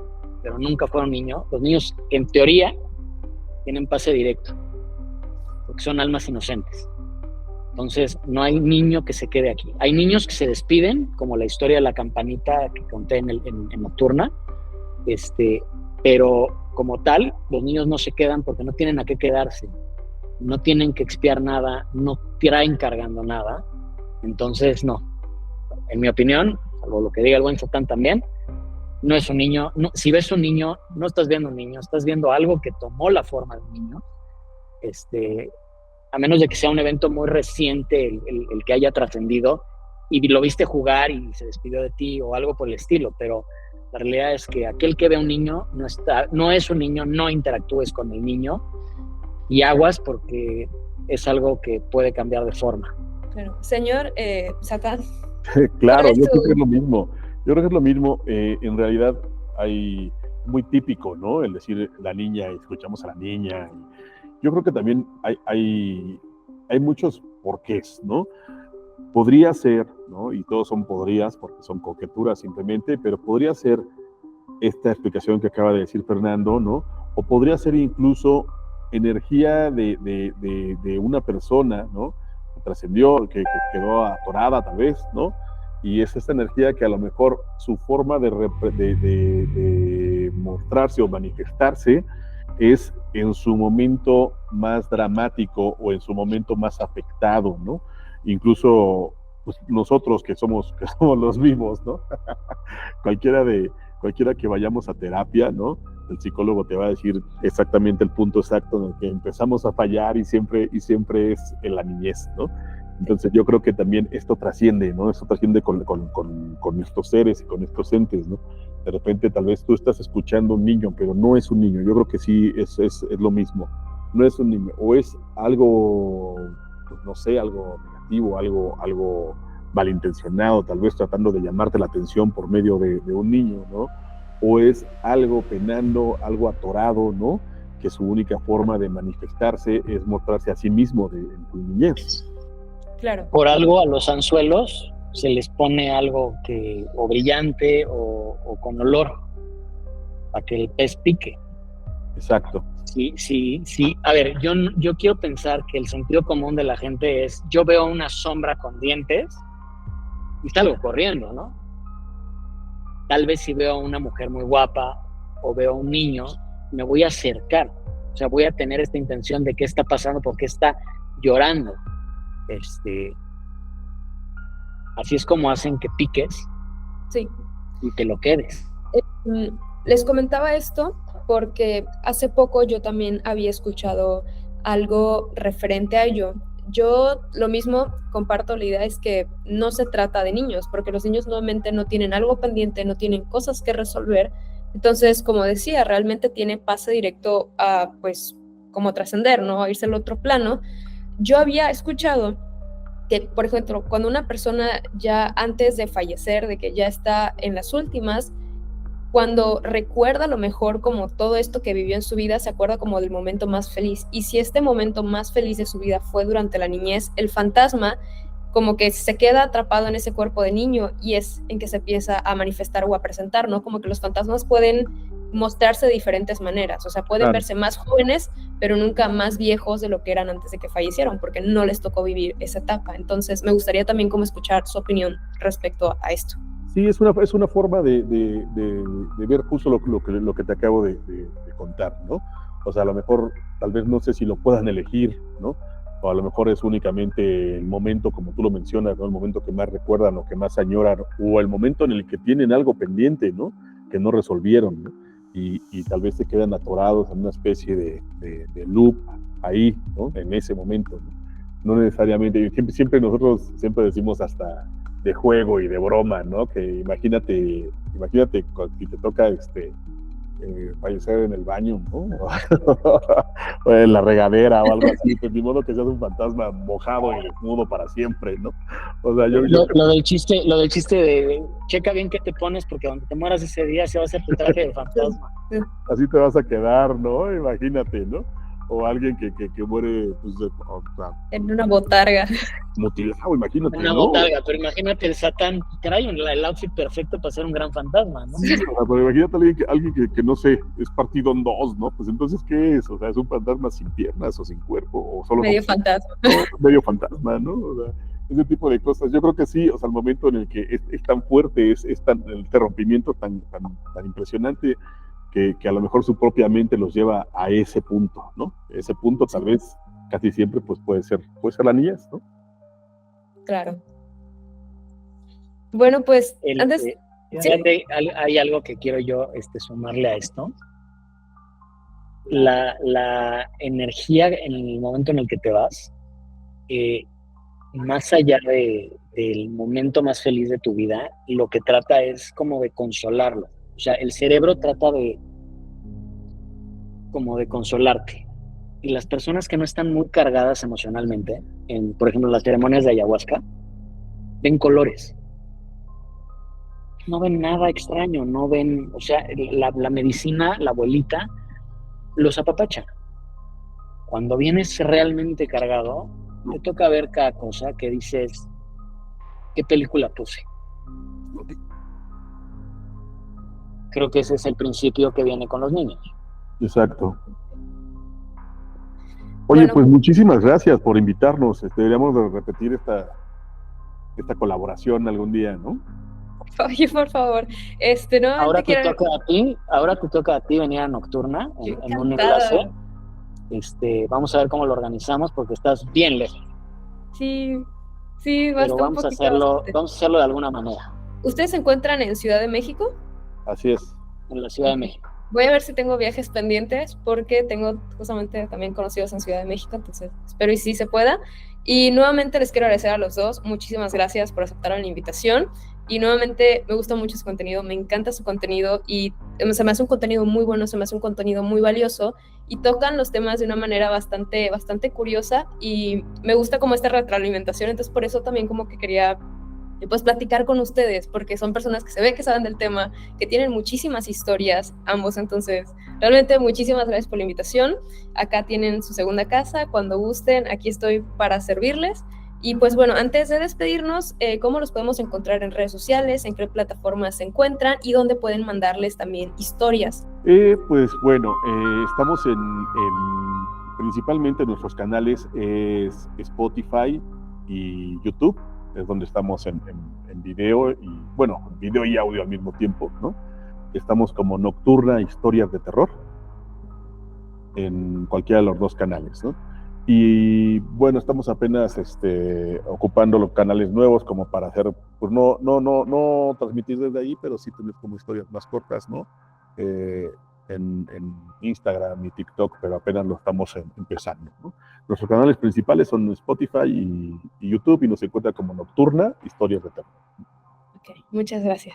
pero nunca fueron niños. Los niños, en teoría, tienen pase directo, porque son almas inocentes. Entonces, no hay niño que se quede aquí. Hay niños que se despiden, como la historia de la campanita que conté en Nocturna, pero como tal, los niños no se quedan porque no tienen a qué quedarse, no tienen que expiar nada, no traen cargando nada. Entonces, no. En mi opinión, salvo lo que diga el buen Satán también, no es un niño. No, si ves un niño, no estás viendo un niño, estás viendo algo que tomó la forma de un niño. A menos de que sea un evento muy reciente el que haya trascendido y lo viste jugar y se despidió de ti o algo por el estilo, pero la realidad es que aquel que ve a un niño no es un niño, no interactúes con el niño y aguas, porque es algo que puede cambiar de forma. Claro. Señor Satán. Claro, yo creo que es lo mismo. Yo creo que es lo mismo. En realidad hay muy típico, ¿no? El decir la niña y escuchamos a la niña. Yo creo que también hay muchos porqués, ¿no? Podría ser, ¿no? Y todos son podrías porque son coqueturas simplemente, pero podría ser esta explicación que acaba de decir Fernando, ¿no? O podría ser incluso energía de una persona, ¿no? Que trascendió, que quedó atorada tal vez, ¿no? Y es esta energía que a lo mejor su forma de mostrarse o manifestarse es en su momento más dramático o en su momento más afectado, ¿no? Incluso pues, nosotros que somos los vivos, ¿no? cualquiera que vayamos a terapia, ¿no? El psicólogo te va a decir exactamente el punto exacto en el que empezamos a fallar y siempre es en la niñez, ¿no? Entonces yo creo que también esto trasciende, ¿no? Esto trasciende con estos seres y con estos entes, ¿no? De repente tal vez tú estás escuchando a un niño, pero no es un niño. Yo creo que sí es lo mismo. No es un niño, o es algo, pues no sé, algo negativo, algo malintencionado, tal vez tratando de llamarte la atención por medio de un niño, ¿no? O es algo penando, algo atorado, ¿no? Que su única forma de manifestarse es mostrarse a sí mismo en tu niñez. Claro. Por algo a los anzuelos se les pone algo o brillante o con olor para que el pez pique. Exacto. Sí. A ver, yo quiero pensar que el sentido común de la gente es, yo veo una sombra con dientes y salgo corriendo, ¿no? Tal vez si veo a una mujer muy guapa o veo a un niño, me voy a acercar. O sea, voy a tener esta intención de qué está pasando, por qué está llorando. Así es como hacen que piques, sí, y te lo quedes. Les comentaba esto porque hace poco yo también había escuchado algo referente a ello. yo lo mismo comparto, la idea es que no se trata de niños, porque los niños nuevamente no tienen algo pendiente, no tienen cosas que resolver. Entonces, como decía, realmente tiene pase directo a, pues, como trascender, ¿no? A irse al otro plano. Yo había escuchado que, por ejemplo, cuando una persona ya antes de fallecer, de que ya está en las últimas, cuando recuerda a lo mejor como todo esto que vivió en su vida, se acuerda como del momento más feliz. Y si este momento más feliz de su vida fue durante la niñez, el fantasma como que se queda atrapado en ese cuerpo de niño y es en que se empieza a manifestar o a presentar, ¿no? Como que los fantasmas pueden mostrarse de diferentes maneras, o sea, pueden verse más jóvenes, pero nunca más viejos de lo que eran antes de que fallecieron, porque no les tocó vivir esa etapa. Entonces, me gustaría también como escuchar su opinión respecto a esto. Sí, es una forma de ver justo lo que te acabo de contar, ¿no? O sea, a lo mejor, tal vez no sé si lo puedan elegir, ¿no? O a lo mejor es únicamente el momento, como tú lo mencionas, ¿no? El momento que más recuerdan o que más añoran, o el momento en el que tienen algo pendiente, ¿no? Que no resolvieron, ¿no? Y tal vez se quedan atorados en una especie de loop ahí, ¿no? En ese momento, ¿no? No necesariamente, siempre nosotros siempre decimos hasta de juego y de broma, ¿no? Que imagínate si te toca fallecer en el baño, ¿no? O en la regadera o algo así, pues ni modo que seas un fantasma mojado y desnudo para siempre, ¿no? O sea, lo del chiste de checa bien qué te pones porque cuando te mueras ese día se va a hacer tu traje de fantasma. Así te vas a quedar, ¿no? Imagínate, ¿no? O alguien que muere, pues, en una botarga. Mutilado, imagínate, una botarga, pero imagínate el Satán, trae el outfit perfecto para ser un gran fantasma, ¿no? Sí, o sea, pero imagínate alguien que no sé, es partido en dos, ¿no? Pues entonces, ¿qué es? O sea, ¿es un fantasma sin piernas o sin cuerpo? O solo medio fantasma. ¿no? Medio fantasma, ¿no? O sea, ese tipo de cosas. Yo creo que sí, o sea, el momento en el que es tan fuerte, este rompimiento tan impresionante, que a lo mejor su propia mente los lleva a ese punto, ¿no? Ese punto tal vez casi siempre pues puede ser la niñez, ¿no? Claro. Bueno, pues antes... ¿sí? Hay algo que quiero yo sumarle a esto. La energía en el momento en el que te vas, más allá del momento más feliz de tu vida, lo que trata es como de consolarlo. O sea, el cerebro trata como de consolarte. Y las personas que no están muy cargadas emocionalmente, por ejemplo, las ceremonias de ayahuasca, ven colores. No ven nada extraño, no ven, o sea, la medicina, la abuelita, los apapacha. Cuando vienes realmente cargado, te toca ver cada cosa que dices, ¿qué película puse? Creo que ese es el principio que viene con los niños. Exacto. Oye, bueno, pues muchísimas gracias por invitarnos. Deberíamos de repetir esta colaboración algún día, ¿no? Oye, por favor. Ahora te toca a ti venir a Nocturna en un enlace. Vamos a ver cómo lo organizamos porque estás bien lejos. Sí, va a estar vamos a hacerlo de alguna manera. ¿Ustedes se encuentran en Ciudad de México? Así es. En la Ciudad de México. Voy a ver si tengo viajes pendientes porque tengo justamente también conocidos en Ciudad de México, entonces espero y sí se pueda. Y nuevamente les quiero agradecer a los dos. Muchísimas gracias por aceptar la invitación. Y nuevamente me gusta mucho su contenido, me encanta su contenido y se me hace un contenido muy bueno, se me hace un contenido muy valioso y tocan los temas de una manera bastante curiosa y me gusta como esta retroalimentación, entonces por eso también como que quería pues platicar con ustedes, porque son personas que se ve que saben del tema, que tienen muchísimas historias, ambos, entonces realmente muchísimas gracias por la invitación. Acá tienen su segunda casa, cuando gusten, aquí estoy para servirles. Y pues bueno, antes de despedirnos, ¿cómo los podemos encontrar en redes sociales? ¿En qué plataformas se encuentran? ¿Y dónde pueden mandarles también historias? Pues bueno, estamos principalmente en nuestros canales es Spotify y YouTube, es donde estamos en video, y bueno, video y audio al mismo tiempo, ¿no? Estamos como Nocturna Historias de Terror en cualquiera de los dos canales, ¿no? Y bueno, estamos apenas ocupando los canales nuevos como para hacer, pues no transmitir desde ahí, pero sí tener como historias más cortas, ¿no? en Instagram y TikTok, pero apenas lo estamos empezando, ¿no? Nuestros canales principales son Spotify y YouTube, y nos encuentra como Nocturna, Historias de Terror. Ok, muchas gracias.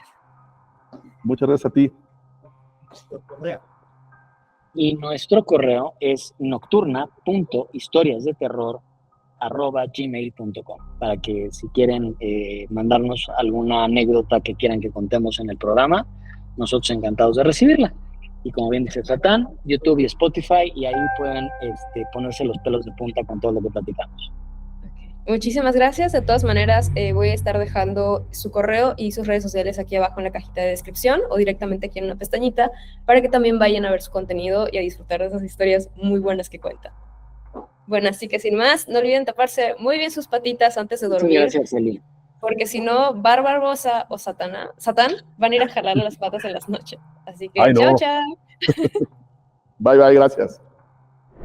Muchas gracias a ti. Y nuestro correo es nocturna.historiasdeterror@gmail.com, para que si quieren mandarnos alguna anécdota que quieran que contemos en el programa, nosotros encantados de recibirla. Y como bien dice Satán, YouTube y Spotify, y ahí pueden ponerse los pelos de punta con todo lo que platicamos. Muchísimas gracias. De todas maneras, voy a estar dejando su correo y sus redes sociales aquí abajo en la cajita de descripción o directamente aquí en una pestañita para que también vayan a ver su contenido y a disfrutar de esas historias muy buenas que cuenta. Bueno, así que sin más, no olviden taparse muy bien sus patitas antes de dormir. Muchas gracias, Eli. Porque si no, Barbosa o Satán van a ir a jalarle las patas en las noches. Así que, Ay, no. chao, chao. Bye, bye, gracias.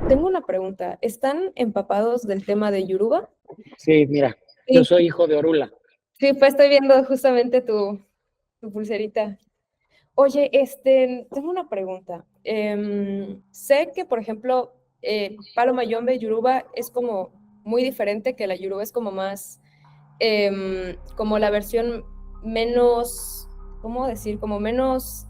Tengo una pregunta. ¿Están empapados del tema de Yoruba? Sí, mira, Sí. Yo soy hijo de Orula. Sí, pues estoy viendo justamente tu pulserita. Oye, tengo una pregunta. Sé que, por ejemplo, Palo Mayombe Yoruba es como muy diferente, que la Yoruba es como más, como la versión menos, ¿cómo decir? Como menos,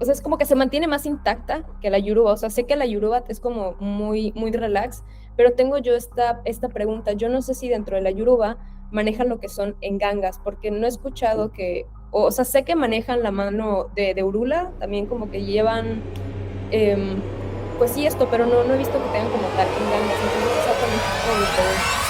o sea, es como que se mantiene más intacta que la Yoruba. O sea, sé que la Yoruba es como muy, muy relax, pero tengo yo esta pregunta. Yo no sé si dentro de la Yoruba manejan lo que son engangas, porque no he escuchado que, o sea, sé que manejan la mano de Orula, también como que llevan, pues sí, esto, pero no he visto que tengan como tal engangas. Entonces, exactamente cómo ustedes.